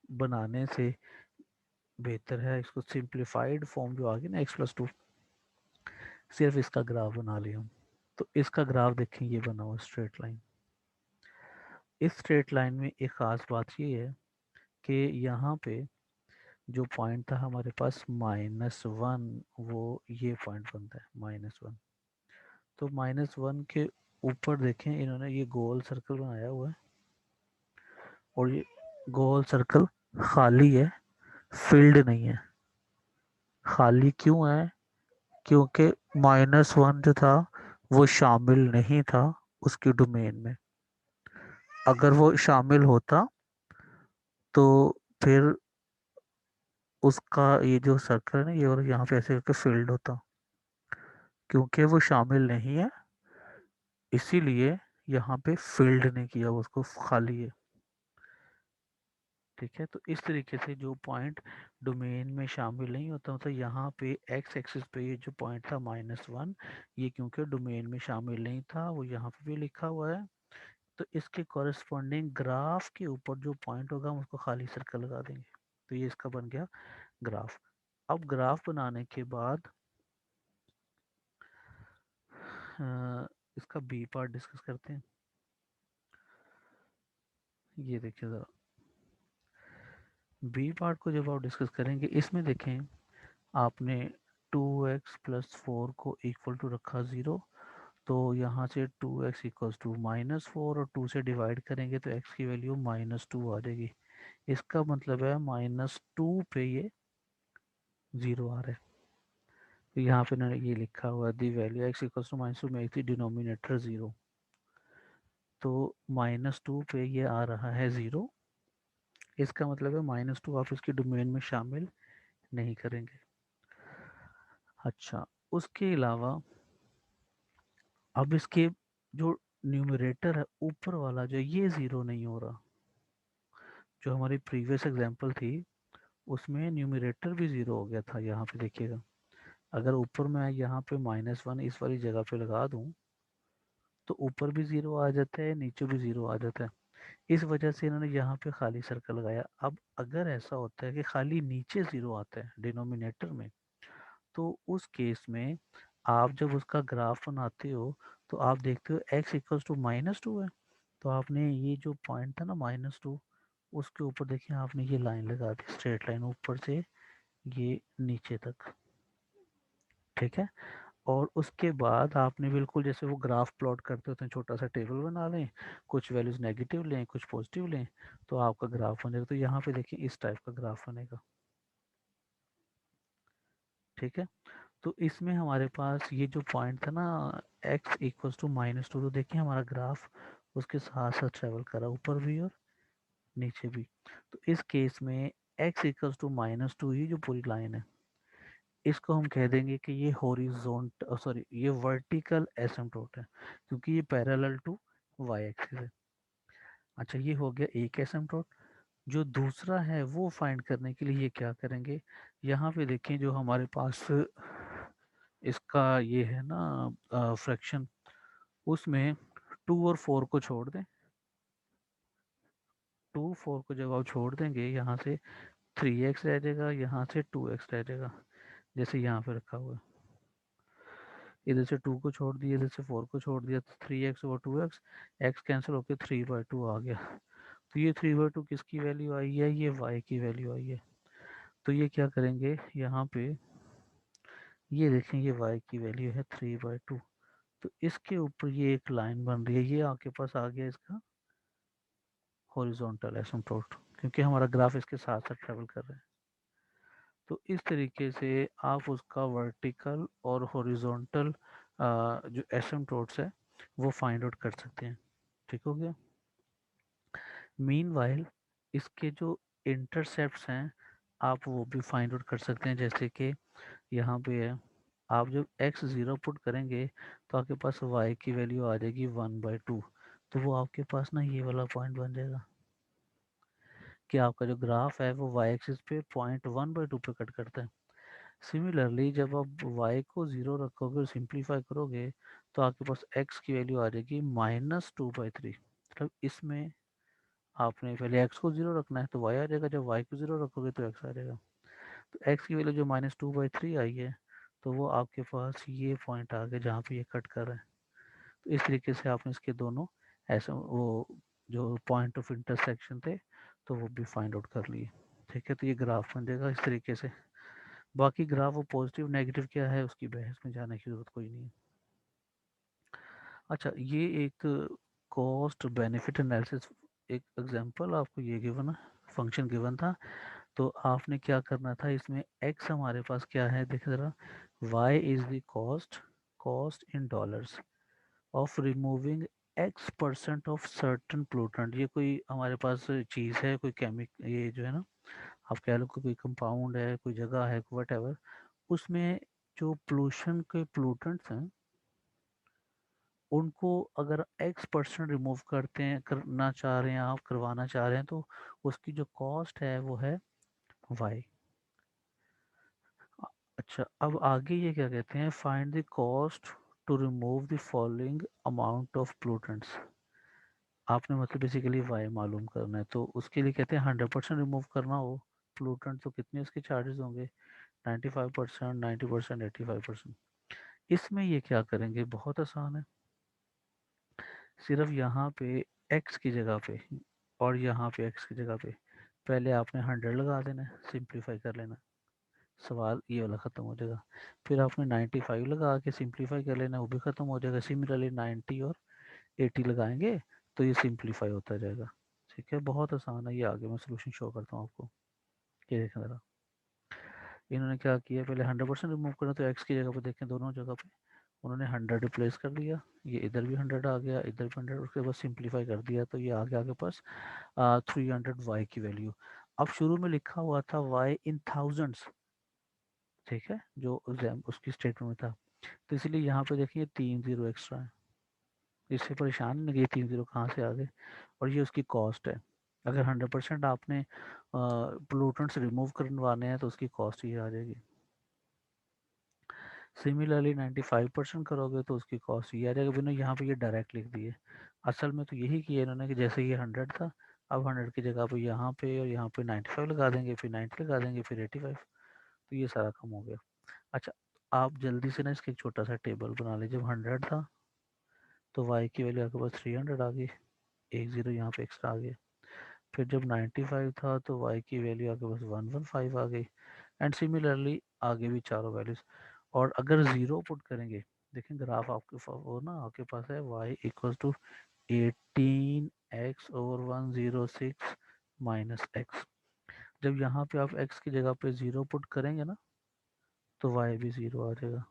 बनाने से बेहतर है इसको सिंप्लीफाइड फॉर्म जो आ गई ना x+2, सिर्फ इसका ग्राफ बना लिया हम। तो इसका ग्राफ देखें, ये बना हुआ स्ट्रेट लाइन। इस स्ट्रेट लाइन में एक ख़ास बात ये है कि यहाँ पे जो पॉइंट था हमारे पास -1, वो ये पॉइंट बनता है -1। तो -1 के ऊपर देखें इन्होंने ये गोल सर्कल बनाया हुआ है, और ये गोल सर्कल खाली है, फिल्ड नहीं है। खाली क्यों है, क्योंकि -1 जो था वो शामिल नहीं था उसकी डोमेन में। अगर वो शामिल होता तो फिर उसका ये जो सर्कल है ना, ये और यहाँ पे ऐसे करके फील्ड होता। क्योंकि वो शामिल नहीं है इसीलिए यहाँ पे फील्ड नहीं किया, उसको खाली है। ठीक है, तो इस तरीके से जो पॉइंट डोमेन में शामिल नहीं होता, मतलब यहाँ पे एक्स एक्सिस पे ये जो पॉइंट था -1, ये क्योंकि डोमेन में शामिल नहीं था, वो यहाँ पे भी लिखा हुआ है। तो इसके कॉरेस्पॉन्डिंग ग्राफ के ऊपर जो पॉइंट होगा हम उसको खाली सर्कल लगा देंगे, तो ये इसका बन गया ग्राफ। अब ग्राफ बनाने के बाद इसका बी पार्ट डिस्कस करते हैं। ये देखिए ज़रा, बी पार्ट को जब आप डिस्कस करेंगे, इसमें देखें आपने 2x+4 को इक्वल टू रखा 0, तो यहाँ से 2x इक्वल्स टू -4 और 2 से डिवाइड करेंगे तो x की वैल्यू -2 आ जाएगी। इसका मतलब है -2 पे ये 0 आ रहा है। तो यहाँ पे ना ये लिखा हुआ the value x equals to -2 make the denominator 0। तो -2 पे ये आ रहा है 0, इसका मतलब है -2 आप इसकी डोमेन में शामिल नहीं करेंगे। अच्छा, उसके अलावा अब इसके जो न्यूमरेटर है ऊपर वाला, जो ये 0 नहीं हो रहा, जो हमारी प्रीवियस एग्जांपल थी उसमें न्यूमरेटर भी 0 हो गया था। यहाँ पे देखिएगा, अगर ऊपर मैं यहाँ पे -1 इस वाली जगह पे लगा दूँ तो ऊपर भी 0 आ जाता है, नीचे भी 0 आ जाता है। इस वजह से इन्होंने यहाँ पे खाली सर्कल लगाया। अब अगर ऐसा होता है कि खाली नीचे 0 आता है डिनोमिनेटर में, तो उस केस में आप जब उसका ग्राफ बनाते हो तो आप देखते हो x इक्वल्स टू -2 है, तो आपने ये जो पॉइंट था ना -2, उसके ऊपर देखिए आपने ये लाइन लगा दी, स्ट्रेट लाइन ऊपर से ये नीचे तक। ठीक है, और उसके बाद आपने बिल्कुल जैसे वो ग्राफ प्लॉट करते होते हैं, छोटा सा टेबल बना लें, कुछ वैल्यूज़ नेगेटिव लें, कुछ पॉजिटिव लें, तो आपका ग्राफ बनेगा। तो यहाँ पे देखिए इस टाइप का ग्राफ बनेगा। ठीक है, तो इसमें हमारे पास ये जो पॉइंट था ना, x इक्वल्स टू -2, तो देखिए हमारा ग्राफ उसके साथ साथ ट्रेवल करा ऊपर भी और नीचे भी। तो इस केस में x इक्वल्स टू -2, ये जो पूरी लाइन है, इसको हम कह देंगे कि ये हॉरिजॉन्ट सॉरी ये वर्टिकल एसिम्प्टोट है, क्योंकि ये पैरेलल टू वाई एक्सिस है। अच्छा, ये हो गया एक एसिम्प्टोट। जो दूसरा है वो फाइंड करने के लिए ये क्या करेंगे, यहाँ पे देखें जो हमारे पास इसका ये है ना फ्रैक्शन, उसमें 2 और 4 को छोड़ दें। 2 4 को जब आप छोड़ देंगे यहाँ से 3x रह जाएगा, यहाँ से 2x रह जाएगा, जैसे यहाँ पे रखा हुआ है। इधर से 2 को छोड़ दिया, इधर से 4 को छोड़ दिया, तो 3x और 2x, x कैंसिल होकर 3/2 आ गया। तो ये 3/2 किसकी वैल्यू आई है, ये y की वैल्यू आई है। तो ये क्या करेंगे यहाँ पे, ये देखें ये y की वैल्यू है 3/2। तो इसके ऊपर ये एक लाइन बन रही है, ये आपके पास आ गया इसका हॉरिजॉन्टल एसिम्प्टोट, क्योंकि हमारा ग्राफ इसके साथ साथ ट्रेवल कर रहा है। तो इस तरीके से आप उसका वर्टिकल और हॉरिजॉन्टल जो एसिम्प्टोट्स है वो फाइंड आउट कर सकते हैं। ठीक हो गया। मीनवाइल इसके जो इंटरसेप्ट्स हैं आप वो भी फाइंड आउट कर सकते हैं, जैसे कि यहाँ पे है, आप जब x 0 पुट करेंगे तो आपके पास y की वैल्यू आ जाएगी 1/2। तो वो आपके पास ना ये वाला पॉइंट बन जाएगा कि आपका जो ग्राफ है वो y एक्सिस पे पॉइंट 1/2 पे कट करता है। सिमिलरली जब आप y को 0 रखोगे और सिंप्लीफाई करोगे तो आपके पास x की वैल्यू आ जाएगी -2/3। मतलब इसमें आपने पहले x को 0 रखना है तो y आ जाएगा, जब y को 0 रखोगे तो x आ जाएगा। तो x की वैल्यू जो -2/3 आई है, तो वो आपके पास ये पॉइंट आ गया जहाँ पे ये कट कर रहा है। तो इस तरीके से आपने इसके दोनों ऐसे वो जो पॉइंट ऑफ इंटरसेक्शन थे तो वो भी फाइंड आउट कर लिए। ठीक है, तो ये ग्राफ बन जाएगा इस तरीके से। बाकी ग्राफ वो पॉजिटिव नेगेटिव क्या है उसकी बहस में जाने की ज़रूरत कोई नहीं है। अच्छा, ये एक कॉस्ट बेनिफिट एनालिसिस, एक एग्जांपल आपको ये गिवन फंक्शन गिवन था, तो आपने क्या करना था इसमें, x हमारे पास क्या है देखिए ज़रा, y is the cost, cost in dollars of removing x% of certain pollutant. ये कोई हमारे पास चीज़ है, कोई केमिक, ये जो है ना आप कह लो कोई कंपाउंड है, कोई जगह है, वट एवर, उसमें जो पोल्यूशन के पोल्यूटेंट्स हैं उनको अगर x% रिमूव करते हैं, करना चाह रहे हैं आप, करवाना चाह रहे हैं, तो उसकी जो कॉस्ट है वो है y। अच्छा, अब आगे ये क्या कहते हैं, find the cost to remove the following amount of pollutants. आपने मतलब बेसिकली वाई मालूम करना है, तो उसके लिए कहते हैं 100% रिमूव करना हो पोल्यूटेंट तो कितने उसके चार्जेस होंगे, 95%, 90%, 85%। इसमें ये क्या करेंगे, बहुत आसान है, सिर्फ यहाँ पे x की जगह पे और यहाँ पे x की जगह पे पहले आपने 100 लगा देना है, सिंप्लीफाई कर लेना, सवाल ये वाला ख़त्म हो जाएगा। फिर आपने 95 लगा के सिंप्लीफाई कर लेना, वो भी ख़त्म हो जाएगा। सिमिलरली 90 और 80 लगाएंगे तो ये सिंप्लीफाई होता जाएगा। ठीक है, बहुत आसान है ये। आगे मैं सोल्यूशन शो करता हूँ आपको। ये देखें ज़रा, इन्होंने क्या किया, पहले 100% रिमूव करना, तो एक्स की जगह पर देखें दोनों जगह पे उन्होंने 100 रिप्लेस कर दिया, ये इधर भी 100 आ गया, इधर भी 100, उसके बाद सिंप्लीफाई कर दिया तो ये आ गया आपके पास 300 वाई की वैल्यू। अब शुरू में लिखा हुआ था वाई इन थाउजेंड्स, ठीक है, जो एग्जाम उसकी स्टेटमेंट में था, तो इसलिए यहाँ पे देखिए 3 जीरो एक्स्ट्रा है। इससे परेशान नहीं, ये 3 जीरो कहाँ से आ गए, और ये उसकी कॉस्ट है। अगर 100% आपने पोल्यूटेंट्स रिमूव करवाने हैं तो उसकी कॉस्ट ये आ जाएगी। सिमिलरली 95% करोगे तो उसकी कॉस्ट ये आ जाएगा। बिना यहाँ पे ये डायरेक्ट लिख दिए, असल में तो यही किया इन्होंने कि जैसे ये 100 था, अब 100 की जगह पे यहाँ पे और यहाँ पे 95 लगा देंगे, फिर 90 लगा देंगे, फिर 85, तो ये सारा कम हो गया। अच्छा, आप जल्दी से ना इसका एक छोटा सा टेबल बना लीजिए। जब 100 था तो वाई की वैल्यू आपके पास 300 आ गई, एक ज़ीरो यहाँ पे एक्स्ट्रा आ गया। फिर जब 95 था तो वाई की वैल्यू आपके पास 115 आ गई, एंड सिमिलरली आगे भी चारों वैल्यूज। और अगर ज़ीरो पुट करेंगे, देखें ग्राफ आपके वो ना आपके पास है y equal to 18x/106 minus x। जब यहाँ पे आप x की जगह पे ज़ीरो पुट करेंगे ना तो y भी ज़ीरो आ जाएगा।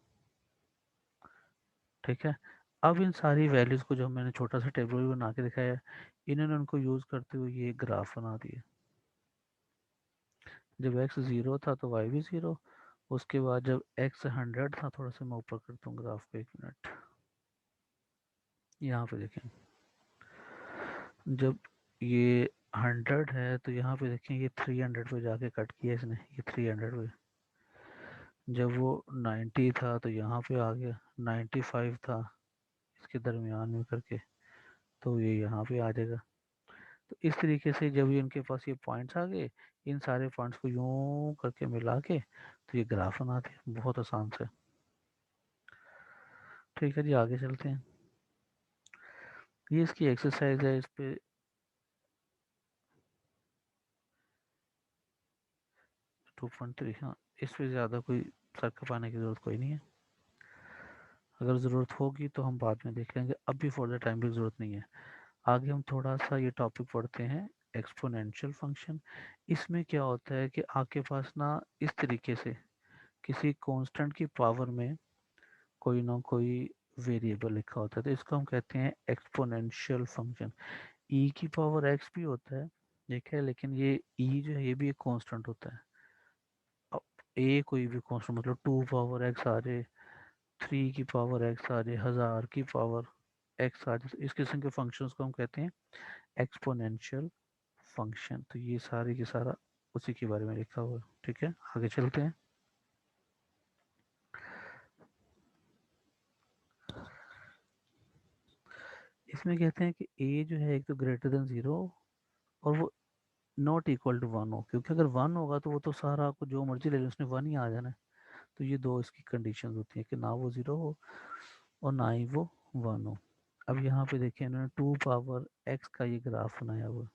ठीक है, अब इन सारी वैल्यूज़ को जो मैंने छोटा सा टेबल भी बना के दिखाया है, इन्होंने उनको यूज़ करते हुए ये ग्राफ बना दिए। जब x ज़ीरो था तो y भी ज़ीरो, उसके बाद जब x 100 था, थोड़ा सा मैं ऊपर करता हूँ ग्राफ को, 1 मिनट। यहाँ पे देखें, जब ये 100 है तो यहाँ पे देखें ये 300 पे जाके कट किया इसने, ये 300 पे। जब वो 90 था तो यहाँ पे आ गया, 95 था इसके दरमियान में करके, तो ये यहाँ पे आ जाएगा। तो इस तरीके से जब ये इनके पास ये पॉइंट्स आ गए, इन सारे पॉइंट्स को यूं करके मिला के तो ये ग्राफ बनाते हैं बहुत आसान से। ठीक है जी, आगे चलते हैं। ये इसकी एक्सरसाइज है, इस पे 2.3, हाँ इस पे ज़्यादा कोई सर खपाने की ज़रूरत कोई नहीं है। अगर ज़रूरत होगी तो हम बाद में देख लेंगे, अभी फॉर द टाइम भी ज़रूरत नहीं है। आगे हम थोड़ा सा ये टॉपिक पढ़ते हैं, एक्सपोनेंशियल फंक्शन। इसमें क्या होता है कि आपके पास ना इस तरीके से किसी कांस्टेंट की पावर में कोई ना कोई वेरिएबल लिखा होता है, तो इसको हम कहते हैं एक्सपोनेंशियल फंक्शन। ई की पावर एक्स भी होता है, ठीक है, लेकिन ये ई जो है ये भी एक कांस्टेंट होता है। अब ए कोई भी कांस्टेंट, मतलब 2 पावर एक्स आ जाए, 3 की पावर एक्स आ जाए, 1000 की पावर एक्स आ जाए, तो इस किस्म के फंक्शंस को हम कहते हैं एक्सपोनेंशियल फंक्शन। तो ये सारे की सारा उसी के बारे में लिखा हुआ है। ठीक है, आगे चलते हैं। इसमें कहते हैं कि ए जो है एक तो ग्रेटर देन ज़ीरो, और वो नॉट इक्वल टू वन हो, क्योंकि अगर वन होगा तो वो तो सारा आपको जो मर्जी ले लो उसने वन ही आ जाना है। तो ये दो इसकी कंडीशन होती है कि ना वो ज़ीरो हो और ना ही वो वन हो। अब यहाँ पे देखिए इन्होंने 2 पावर एक्स का ये ग्राफ बनाया हुआ।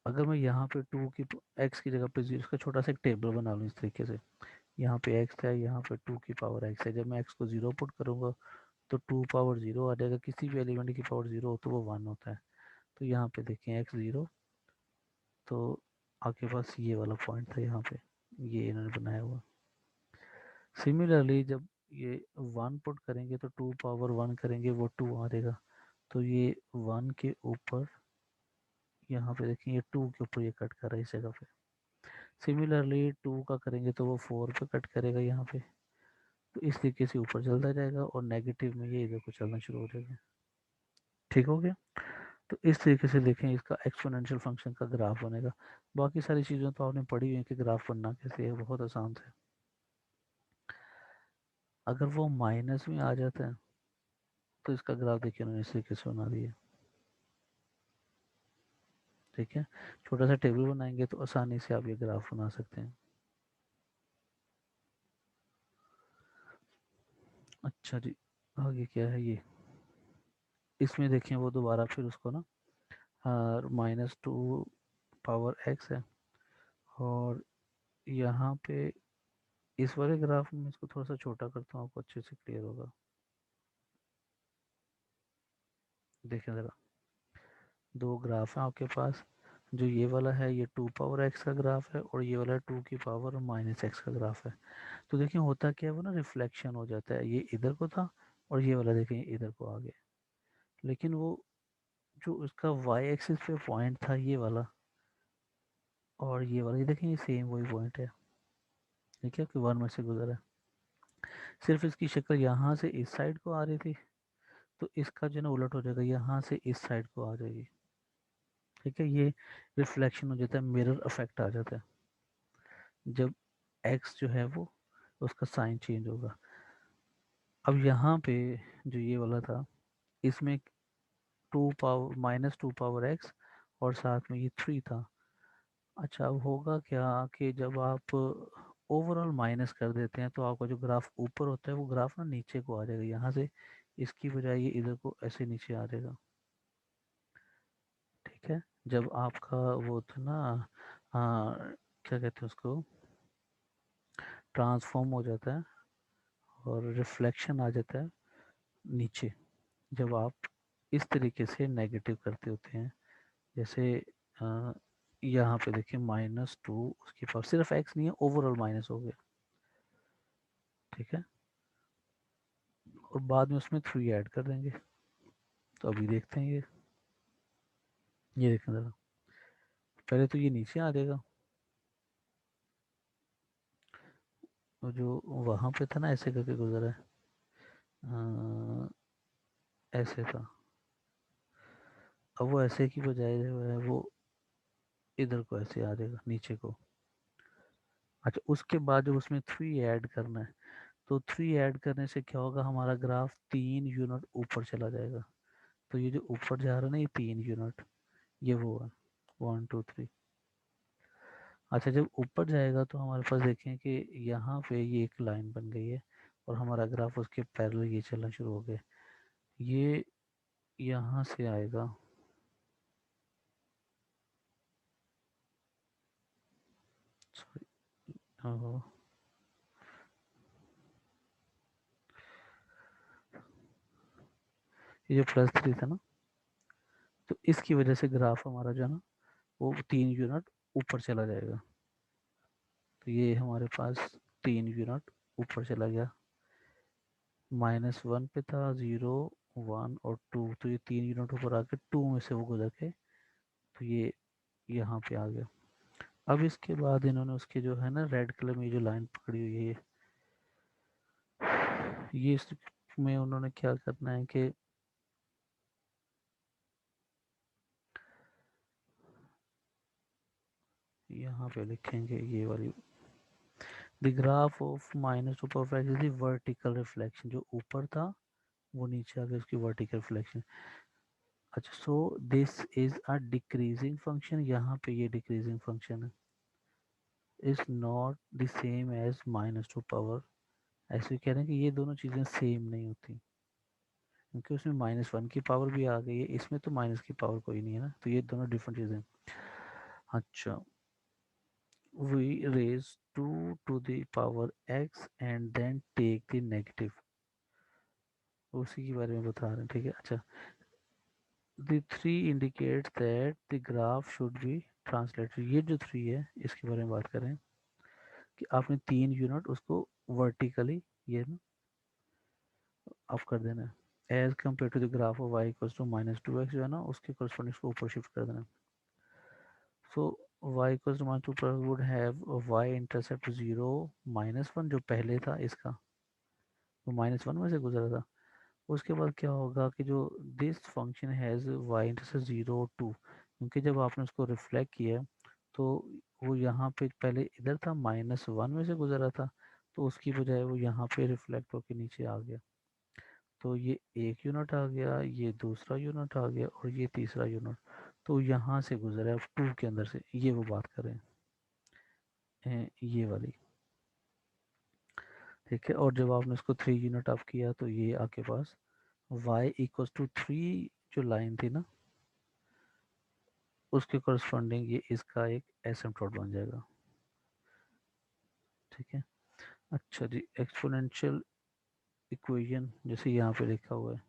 अगर मैं यहाँ पे टू की एक्स की जगह पे जीरो, इसका छोटा सा एक टेबल बना लूँ इस तरीके से, यहाँ पे एक्स है, यहाँ पे 2 की पावर एक्स है। जब मैं एक्स को ज़ीरो पुट करूँगा तो 2 पावर ज़ीरो आ जाएगा, किसी भी एलिमेंट की पावर ज़ीरो हो तो वो वन होता है। तो यहाँ पे देखें एक्स ज़ीरो, तो आपके पास ये वाला पॉइंट था यहाँ पे, ये इन्होंने बनाया हुआ। सिमिलरली जब ये वन पुट करेंगे तो 2 पावर वन करेंगे वो 2 आ जाएगा, तो ये वन के ऊपर यहाँ पे देखें ये 2 के ऊपर ये कट कर रहा है इस जगह पे। सिमिलरली 2 का करेंगे तो वो 4 पे कट करेगा यहाँ पे, तो इस तरीके से ऊपर चलता जाएगा और नेगेटिव में ये इधर को चलना शुरू हो जाएगा। ठीक हो गया। तो इस तरीके से देखें इसका एक्सपोनेंशियल फंक्शन का ग्राफ बनेगा। बाकी सारी चीज़ें तो आपने पढ़ी हुई है कि ग्राफ बनना कैसे है, बहुत आसान है। अगर वो माइनस में आ जाता है तो इसका ग्राफ देखिए उन्होंने इस तरीके से बना दिया। ठीक है, छोटा सा टेबल बनाएंगे तो आसानी से आप ये ग्राफ बना सकते हैं। अच्छा जी, आगे क्या है ये, इसमें देखें वो दोबारा फिर उसको ना -2 पावर एक्स है, और यहाँ पे इस वाले ग्राफ में इसको थोड़ा सा छोटा करता हूँ, आपको अच्छे से क्लियर होगा। देखें ज़रा, दो ग्राफ हैं आपके पास, जो ये वाला है ये 2 पावर एक्स का ग्राफ है, और ये वाला 2 की पावर माइनस एक्स का ग्राफ है। तो देखिए होता क्या है, वो ना रिफ्लेक्शन हो जाता है, ये इधर को था और ये वाला देखें इधर को आ गया, लेकिन वो जो उसका वाई एक्सिस पे पॉइंट था ये वाला, और ये वाला ये देखें ये सेम वही पॉइंट है। ठीक है, कि वन में से गुजरा है, सिर्फ इसकी शक्ल यहाँ से इस साइड को आ रही थी, तो इसका जो ना उलट हो जाएगा, यहाँ से इस साइड को आ जाएगी। ठीक है, ये रिफ्लेक्शन हो जाता है, मिरर इफेक्ट आ जाता है जब एक्स जो है वो उसका साइन चेंज होगा। अब यहाँ पे जो ये वाला था, इसमें 2 पावर -2 पावर एक्स और साथ में ये 3 था। अच्छा, अब होगा क्या कि जब आप ओवरऑल माइनस कर देते हैं तो आपका जो ग्राफ ऊपर होता है वो ग्राफ ना नीचे को आ जाएगा, यहाँ से इसकी बजाय ये इधर को ऐसे नीचे आ जाएगा। ठीक है, जब आपका वो था ना, हाँ क्या कहते हैं उसको, ट्रांसफॉर्म हो जाता है और रिफ्लेक्शन आ जाता है नीचे, जब आप इस तरीके से नेगेटिव करते होते हैं। जैसे यहाँ पे देखिए -2 उसके पास सिर्फ एक्स नहीं है, ओवरऑल माइनस हो गया, ठीक है। और बाद में उसमें 3 ऐड कर देंगे। तो अभी देखते हैं ये देखें ज़रा, पहले तो ये नीचे आ जाएगा, और जो वहाँ पे था ना ऐसे करके गुजरा है, ऐसे था, अब वो ऐसे की बजाय जो है वो इधर को ऐसे आ जाएगा नीचे को। अच्छा, उसके बाद जब उसमें 3 ऐड करना है, तो 3 ऐड करने से क्या होगा, हमारा ग्राफ 3 यूनिट ऊपर चला जाएगा। तो ये जो ऊपर जा रहा है ना, ये 3 यूनिट, ये वो है 1 2 3। अच्छा, जब ऊपर जाएगा तो हमारे पास देखें कि यहाँ पे ये एक लाइन बन गई है और हमारा ग्राफ उसके पैरेलल ये चलना शुरू हो गया। ये यहाँ से आएगा, सॉरी, ये जो +3 था ना, तो इसकी वजह से ग्राफ हमारा जो है ना वो 3 यूनिट ऊपर चला जाएगा। तो ये हमारे पास 3 यूनिट ऊपर चला गया, -1 पे था, 0 1 और 2, तो ये 3 यूनिट ऊपर आके 2 में से वो गुजर के, तो ये यहाँ पे आ गया। अब इसके बाद इन्होंने उसके जो है ना रेड कलर में जो लाइन पकड़ी हुई है, ये इसमें उन्होंने क्या करना है कि यहाँ पे लिखेंगे ये वाली, the graph of -2 power x is the vertical reflection, जो ऊपर था वो नीचे आ गया, उसकी वर्टिकल रिफ्लेक्शन। अच्छा, so this is a decreasing function, यहाँ पे ये डिक्रीजिंग फंक्शन है, is not the same as -2 power. ऐसे कह रहे हैं कि ये दोनों चीज़ें सेम नहीं होती, क्योंकि उसमें -1 की पावर भी आ गई है, इसमें तो माइनस की पावर कोई नहीं है ना, तो ये दोनों डिफरेंट चीज़ें। अच्छा, we raise 2 to the power x and then take the negative, उसी के बारे में बता रहे हैं, ठीक है। अच्छा, the 3 indicates that the graph should be translated, ये जो 3 है इसके बारे में बात करें कि आपने 3 यूनिट उसको वर्टिकली ये ना अप कर देना है, as compare to the graph of y equals to -2x, जो है ना उसके करस्पॉन्डिंग को ऊपर शिफ्ट कर देना। So y equals to -2 would have y intercept 0 -1, जो पहले था इसका, वो -1 में से गुजरा था। उसके बाद क्या होगा कि जो this function has Y intercept 0 2, क्योंकि जब आपने उसको रिफ्लेक्ट किया तो वो यहाँ पे पहले इधर था, -1 में से गुजरा था, तो उसकी बजाय वो यहाँ पे रिफ्लेक्ट होकर नीचे आ गया। तो ये एक यूनिट आ गया, ये दूसरा यूनिट आ गया और ये तीसरा यूनिट, तो यहाँ से गुजरा है 2 के अंदर से, ये वो बात करें ये वाली, ठीक है। और जब आपने इसको 3 यूनिट अप किया तो ये आपके पास y इक्वल्स टू 3 जो लाइन थी ना, उसके करस्पॉन्डिंग ये इसका एक एसिम्पटोट बन जाएगा, ठीक है। अच्छा जी, एक्सपोनेंशियल इक्वेशन जैसे यहाँ पे लिखा हुआ है,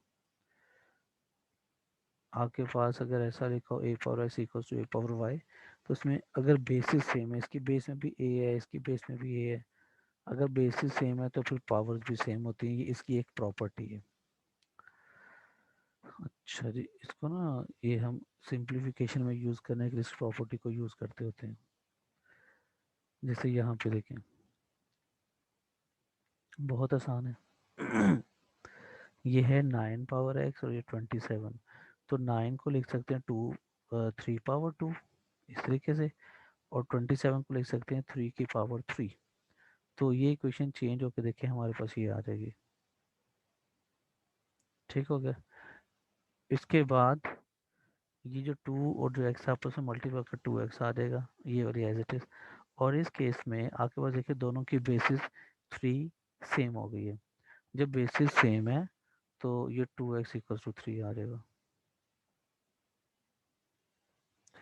आपके पास अगर ऐसा लिखा हो a power x equals to a power y, तो उसमें अगर बेसिस सेम है, इसकी बेस में भी a है, इसकी बेस में भी a है, अगर बेसिस सेम है तो फिर पावर्स भी सेम होती हैं, ये इसकी एक प्रॉपर्टी है। अच्छा जी, इसको ना ये हम सिंप्लीफिकेशन में यूज़ करने के लिए इस प्रॉपर्टी को यूज़ करते होते हैं। जैसे यहाँ पे देखें, बहुत आसान है ये है 9 पावर x और ये 27, तो 9 को लिख सकते हैं 3 पावर 2 इस तरीके से, और 27 को लिख सकते हैं 3 की पावर 3। तो ये इक्वेशन चेंज होकर देखिए हमारे पास ये आ जाएगी, ठीक हो गया। इसके बाद ये जो 2 और जो x आपस में मल्टीप्लाई कर 2x आ जाएगा, ये वाली एज इट इज। और इस केस में आपके पास देखिए दोनों की बेसिस 3 सेम हो गई है, जब बेसिस सेम है तो ये 2x इक्वल टू 3 आ जाएगा,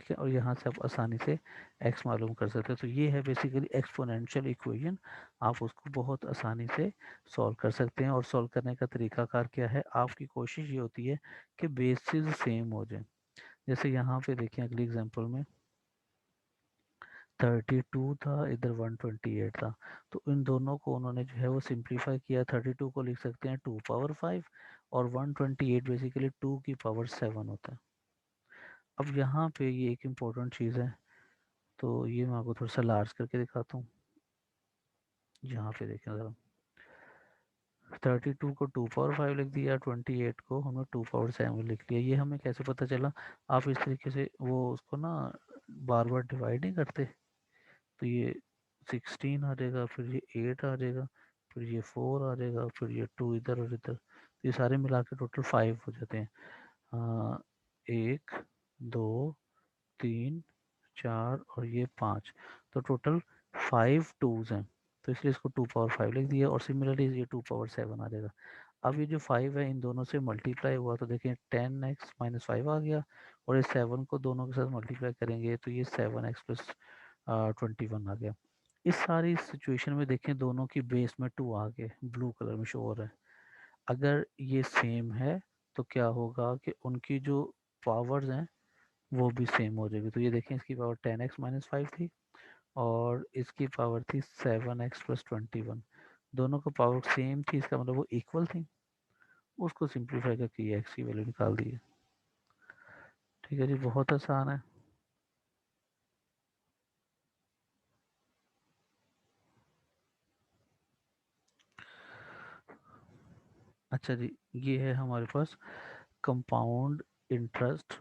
ठीक है, और यहाँ से आप आसानी से एक्स मालूम कर सकते हो। तो ये है बेसिकली एक्सपोनेंशियल इक्वेशन, आप उसको बहुत आसानी से सॉल्व कर सकते हैं। और सॉल्व करने का तरीकाकार क्या है, आपकी कोशिश ये होती है कि बेसिस सेम हो जाए। जैसे यहाँ पे देखें अगली एग्जांपल में 32 था, इधर 128 था, तो इन दोनों को उन्होंने जो है वो सिंप्लीफाई किया। 32 को लिख सकते हैं 2 पावर 5 और 128 बेसिकली 2 की पावर 7 होता है। अब यहाँ पे ये एक इम्पोर्टेंट चीज़ है, तो ये मैं आपको थोड़ा सा लार्ज करके दिखाता हूँ। यहाँ पे देखें ज़रा, 32 को 2 पावर 5 लिख दिया, 28 को हमने 2 पावर 7 लिख लिया। ये हमें कैसे पता चला, आप इस तरीके से वो उसको ना बार बार डिवाइड नहीं करते, तो ये 16 आ जाएगा, फिर ये 8 आ जाएगा, फिर ये 4 आ जाएगा, फिर ये 2 इधर और इधर, तो ये सारे मिला के टोटल 5 हो जाते हैं। 1 2 3 4 और ये 5, तो टोटल 5 टूज हैं, तो इसलिए इसको 2 पावर 5 लिख दिया। और सिमिलरली ये 2 पावर 7 आ जाएगा। अब ये जो 5 है इन दोनों से मल्टीप्लाई हुआ तो देखें 10x माइनस 5 आ गया, और ये 7 को दोनों के साथ मल्टीप्लाई करेंगे तो ये 7x प्लस 21 आ गया। इस सारी सिचुएशन में देखें दोनों की बेस में 2 आ गए, ब्लू कलर में शो हो रहा है। अगर ये सेम है तो क्या होगा कि उनकी जो पावर्स हैं वो भी सेम हो जाएगी। तो ये देखें इसकी पावर 10x माइनस 5 थी और इसकी पावर थी 7x प्लस 21, दोनों का पावर सेम थी, इसका मतलब वो इक्वल थी। उसको सिंप्लीफाई करके ये एक्स की वैल्यू निकाल दी है। ठीक है जी, बहुत आसान है। अच्छा जी, ये है हमारे पास कंपाउंड इंटरेस्ट।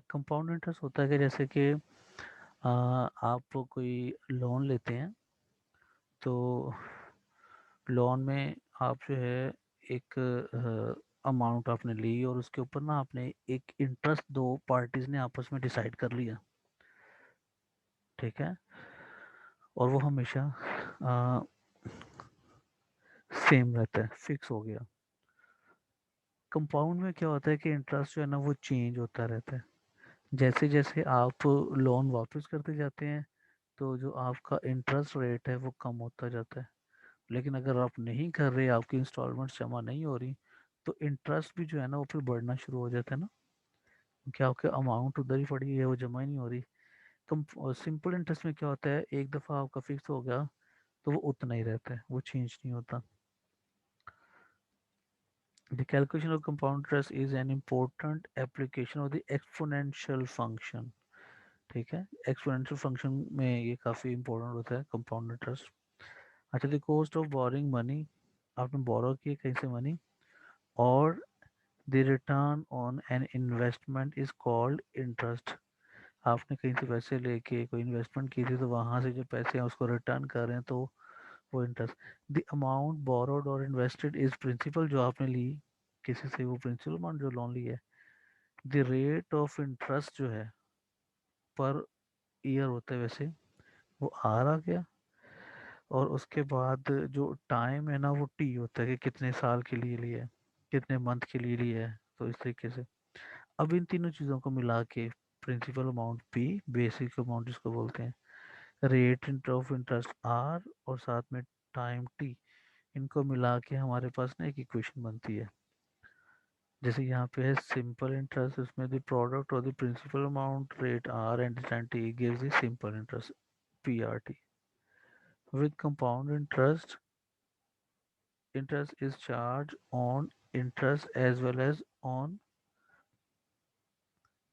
कंपाउंड इंटरेस्ट होता है कि जैसे कि आप कोई लोन लेते हैं, तो लोन में आप जो है एक अमाउंट आपने ली और उसके ऊपर ना आपने एक इंटरेस्ट दो पार्टीज ने आपस में डिसाइड कर लिया। ठीक है, और वो हमेशा सेम रहता है, फिक्स हो गया। कंपाउंड में क्या होता है कि इंटरेस्ट जो है ना वो चेंज होता रहता है। जैसे जैसे आप लोन वापस करते जाते हैं तो जो आपका इंटरेस्ट रेट है वो कम होता जाता है। लेकिन अगर आप नहीं कर रहे, आपकी इंस्टॉलमेंट्स जमा नहीं हो रही, तो इंटरेस्ट भी जो है ना वो फिर बढ़ना शुरू हो जाता है ना, क्योंकि आपके अमाउंट उधर ही पड़ी है, वो जमा ही नहीं हो रही। कम सिंपल इंटरेस्ट में क्या होता है, एक दफ़ा आपका फिक्स हो गया तो वो उतना ही रहता है, वो चेंज नहीं होता। The calculation of compound interest is an important application of the exponential function। ठीक है, एक्सपोनेंशियल फंक्शन में ये काफ़ी इंपॉर्टेंट होता है कंपाउंड इंटरेस्ट। अच्छा, the cost of boring money, आपने बोरो किए कहीं से मनी, और the return on an investment is called interest. आपने कहीं से पैसे लेके कोई इन्वेस्टमेंट की थी तो वहाँ से जो पैसे हैं उसको रिटर्न कर रहे हैं, तो वो इंटरेस्ट। द अमाउंट बोरोड और इन्वेस्टेड इज प्रिंसिपल, जो आपने ली किसी से, वो प्रिंसिपल अमाउंट जो लोन ली है। द रेट ऑफ इंटरेस्ट जो है पर ईयर होता है वैसे, वो आर आ गया। और उसके बाद जो टाइम है ना वो टी होता है कि कितने साल के लिए लिया है, कितने मंथ के लिए लिया है, तो इस तरीके से। अब इन तीनों चीज़ों को मिला के principal amount P, basic amount जिसको बोलते हैं, रेट ऑफ इंटरेस्ट आर, और साथ में टाइम टी, इनको मिला के हमारे पास ना एक इक्वेशन बनती है। जैसे यहाँ पे है सिंपल इंटरेस्ट, उसमें द प्रोडक्ट और the principal amount rate R and time T gives the simple interest P R T. With compound interest, interest is charged on interest as well as on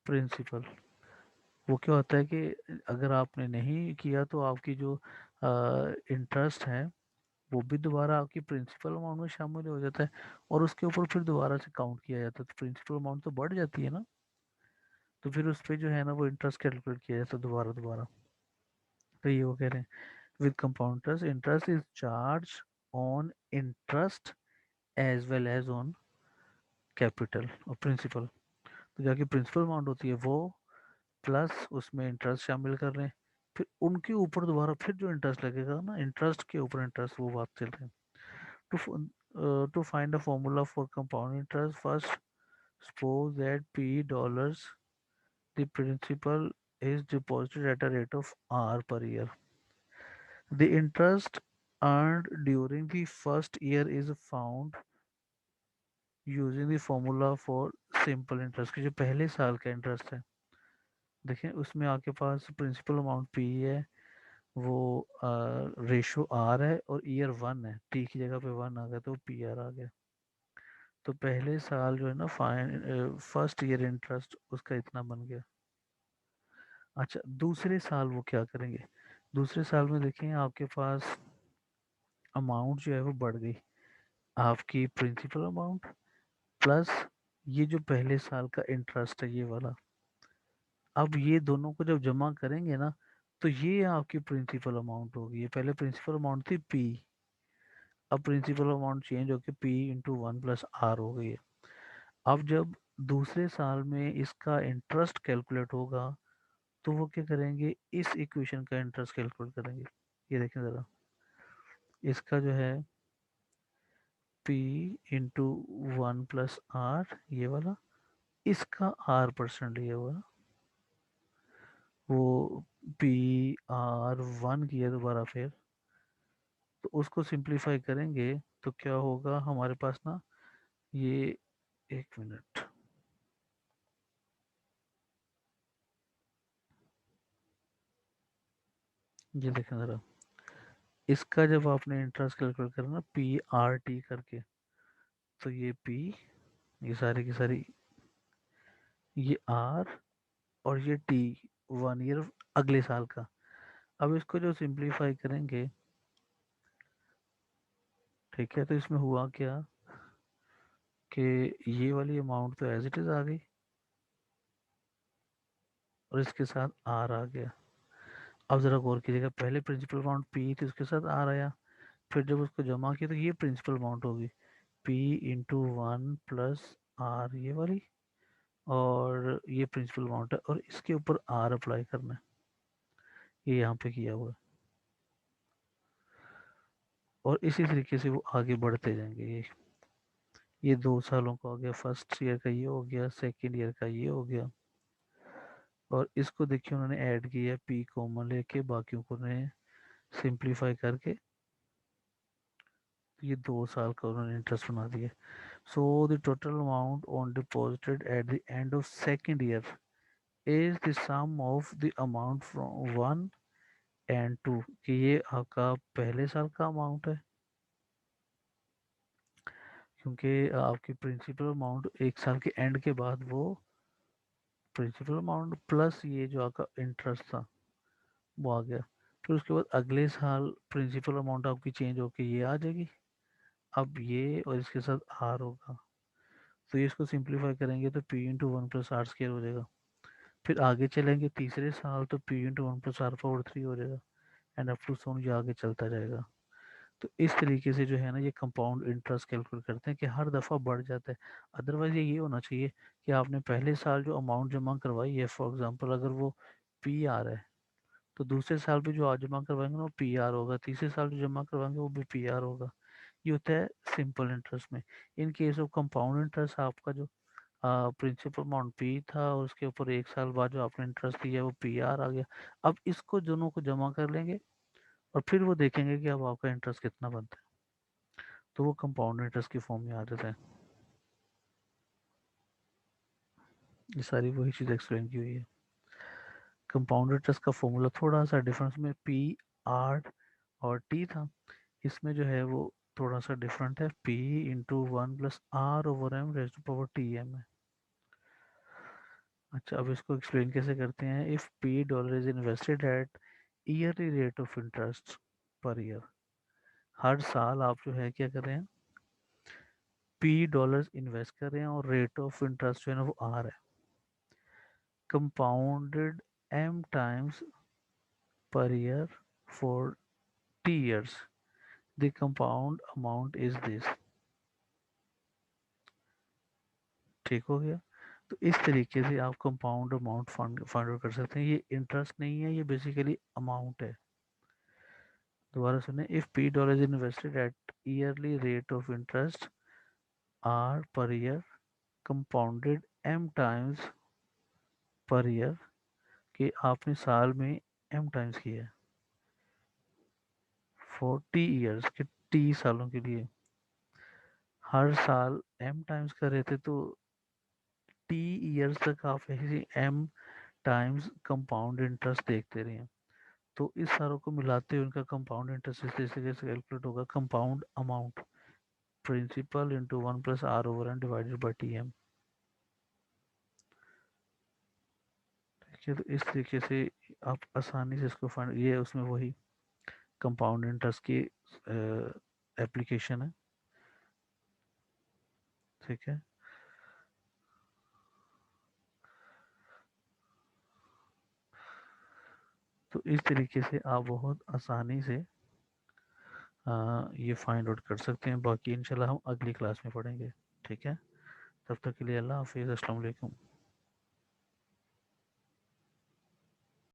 principal। वो क्या होता है कि अगर आपने नहीं किया तो आपकी जो इंटरेस्ट है वो भी दोबारा आपकी प्रिंसिपल अमाउंट में शामिल हो जाता है, और उसके ऊपर फिर दोबारा से काउंट किया जाता है, तो प्रिंसिपल अमाउंट तो बढ़ जाती है ना, तो फिर उस पर जो है ना वो इंटरेस्ट कैलकुलेट किया जाता है दोबारा दोबारा। तो ये वो कह रहे हैं, with compound interest is charge on interest as well as on capital और प्रिंसिपल। तो जाके प्रिंसिपल अमाउंट होती है वो, प्लस उसमें इंटरेस्ट शामिल कर रहे हैं, फिर उनके ऊपर दोबारा फिर जो इंटरेस्ट लगेगा ना, इंटरेस्ट के ऊपर इंटरेस्ट, वो बात चल रही है। To find a formula for compound interest, first suppose that P dollars The principal is deposited at a rate of R per year. The interest earned during the first year is found using the formula for simple interest की जो पहले साल का interest है। देखें उसमें आपके पास principal amount P है, वो रेशो आर है और ईयर वन है, टी की जगह पे वन आ गया तो पी आर आ गया। तो पहले साल जो है ना फाइन फर्स्ट ईयर इंटरेस्ट उसका इतना बन गया। अच्छा दूसरे साल वो क्या करेंगे, दूसरे साल में देखें आपके पास अमाउंट जो है वो बढ़ गई, आपकी प्रिंसिपल अमाउंट प्लस ये जो पहले साल का इंटरेस्ट है ये वाला। अब ये दोनों को जब जमा करेंगे ना तो ये आपकी प्रिंसिपल अमाउंट होगी। ये पहले प्रिंसिपल अमाउंट थी पी, अब प्रिंसिपल अमाउंट चेंज होकर P into one plus R हो गई है। अब जब दूसरे साल में इसका इंटरेस्ट कैलकुलेट होगा तो वो क्या करेंगे, इस इक्वेशन का इंटरेस्ट कैलकुलेट करेंगे। ये देखें ज़रा, इसका जो है P into one plus R ये वाला, इसका आर परसेंट लिया हुआ, वो पी आर वन किया दोबारा फिर, तो उसको सिंप्लीफाई करेंगे तो क्या होगा हमारे पास ना, ये एक मिनट, ये देखें ज़रा, इसका जब आपने इंटरेस्ट कैलकुलेट करा ना पी आर टी करके, तो ये पी, ये सारी की सारी, ये आर और ये टी, वन ईयर अगले साल का। अब इसको जो सिंप्लीफाई करेंगे, ठीक है, तो इसमें हुआ क्या कि ये वाली अमाउंट तो एज इट इज़ आ गई और इसके साथ आर आ गया। अब ज़रा गौर कीजिएगा, पहले प्रिंसिपल अमाउंट पी थी उसके साथ आर आया, फिर जब उसको जमा किया तो ये प्रिंसिपल अमाउंट होगी P into one plus R ये वाली, और ये प्रिंसिपल अमाउंट है और इसके ऊपर आर अप्लाई करना है, ये यहाँ पे किया हुआ है। और इसी तरीके से वो आगे बढ़ते जाएंगे। ये 2 सालों का हो गया, फर्स्ट ईयर का ये हो गया, सेकेंड ईयर का ये हो गया, और इसको देखिए उन्होंने ऐड किया पी कॉमन लेके, बाकियों को ने सिंप्लीफाई करके, ये 2 साल का उन्होंने इंटरेस्ट बना दिया। So the total amount on deposited at the end of second year is the sum of the amount from one and two, कि ये आपका पहले साल का अमाउंट है, क्योंकि आपकी प्रिंसिपल अमाउंट एक साल के एंड के बाद वो प्रिंसिपल अमाउंट प्लस ये जो आपका इंटरेस्ट था वो आ गया। फिर उसके बाद अगले साल प्रिंसिपल अमाउंट आपकी चेंज होके ये आ जाएगी, अब ये और इसके साथ आर होगा, तो ये इसको सिंप्लीफाई करेंगे तो P into one plus R square हो जाएगा। फिर आगे चलेंगे तीसरे साल तो P into one plus R power three हो जाएगा, एंड अप टू सो ये आगे चलता जाएगा। तो इस तरीके से जो है ना ये कंपाउंड इंटरेस्ट कैलकुलेट करते हैं कि हर दफ़ा बढ़ जाता है। अदरवाइज़ ये होना चाहिए कि आपने पहले साल जो अमाउंट जमा करवाई है, फॉर एग्जांपल अगर वो पी आर है तो दूसरे साल भी जो आज जमा करवाएंगे ना वो पी आर होगा, तीसरे साल जो जमा करवाएंगे वो भी पी आर होगा। ये होता है सिंपल इंटरेस्ट में। In case of compound interest आपका जो प्रिंसिपल अमाउंट पी था और उसके ऊपर एक साल बाद जो आपने इंटरेस्ट दिया वो पी आर आ गया। अब इसको दोनों को जमा कर लेंगे और फिर वो देखेंगे कि अब आपका इंटरेस्ट कितना बनता है, तो वो कंपाउंड इंटरेस्ट की फॉर्म में आ जाता है। ये सारी वही चीज़ एक्सप्लेन की हुई है। कंपाउंड इंटरेस्ट का फॉर्मूला थोड़ा सा डिफरेंस में पी आर और टी था, इसमें जो है वो थोड़ा सा डिफरेंट है, P into one plus r over m raise to power t m है। अच्छा अब इसको एक्सप्लेन कैसे करते हैं, if P dollar is invested at yearly rate of interest per year, हर साल आप जो है क्या कर रहे हैं, पी डॉलर्स इन्वेस्ट कर रहे हैं और रेट ऑफ इंटरेस्ट जो है ना वो आर है, compounded M times per year for t years, the compound amount is this। ठीक हो गया। तो इस तरीके से आप कंपाउंड अमाउंट फाइंड आउट कर सकते हैं। ये इंटरेस्ट नहीं है, ये बेसिकली अमाउंट है। दोबारा सुने, if P dollar is invested at yearly rate of interest R per year, compounded M times per year कि आपने साल में एम टाइम्स किया है 40 ईयर्स के 30 सालों के लिए हर साल एम टाइम्स कर रहे थे तो टी ईयर्स तक आप ऐसे एम टाइम्स कंपाउंड इंटरेस्ट देखते रहे हैं। तो इस सारों को मिलाते हुए उनका कंपाउंड इंटरेस्ट इस तरीके से कैसे कैलकुलेट होगा, compound amount principal into 1 + r/n divided by T M. ठीक है, तो इस तरीके से आप आसानी से इसको फाइंड, ये उसमें वही कंपाउंड इंटरेस्ट की एप्लीकेशन है। ठीक है, तो इस तरीके से आप बहुत आसानी से ये फाइंड आउट कर सकते हैं। बाकी इंशाल्लाह हम अगली क्लास में पढ़ेंगे। ठीक है, तब तक के लिए अल्लाह हाफिज़, अस्सलाम वालेकुम।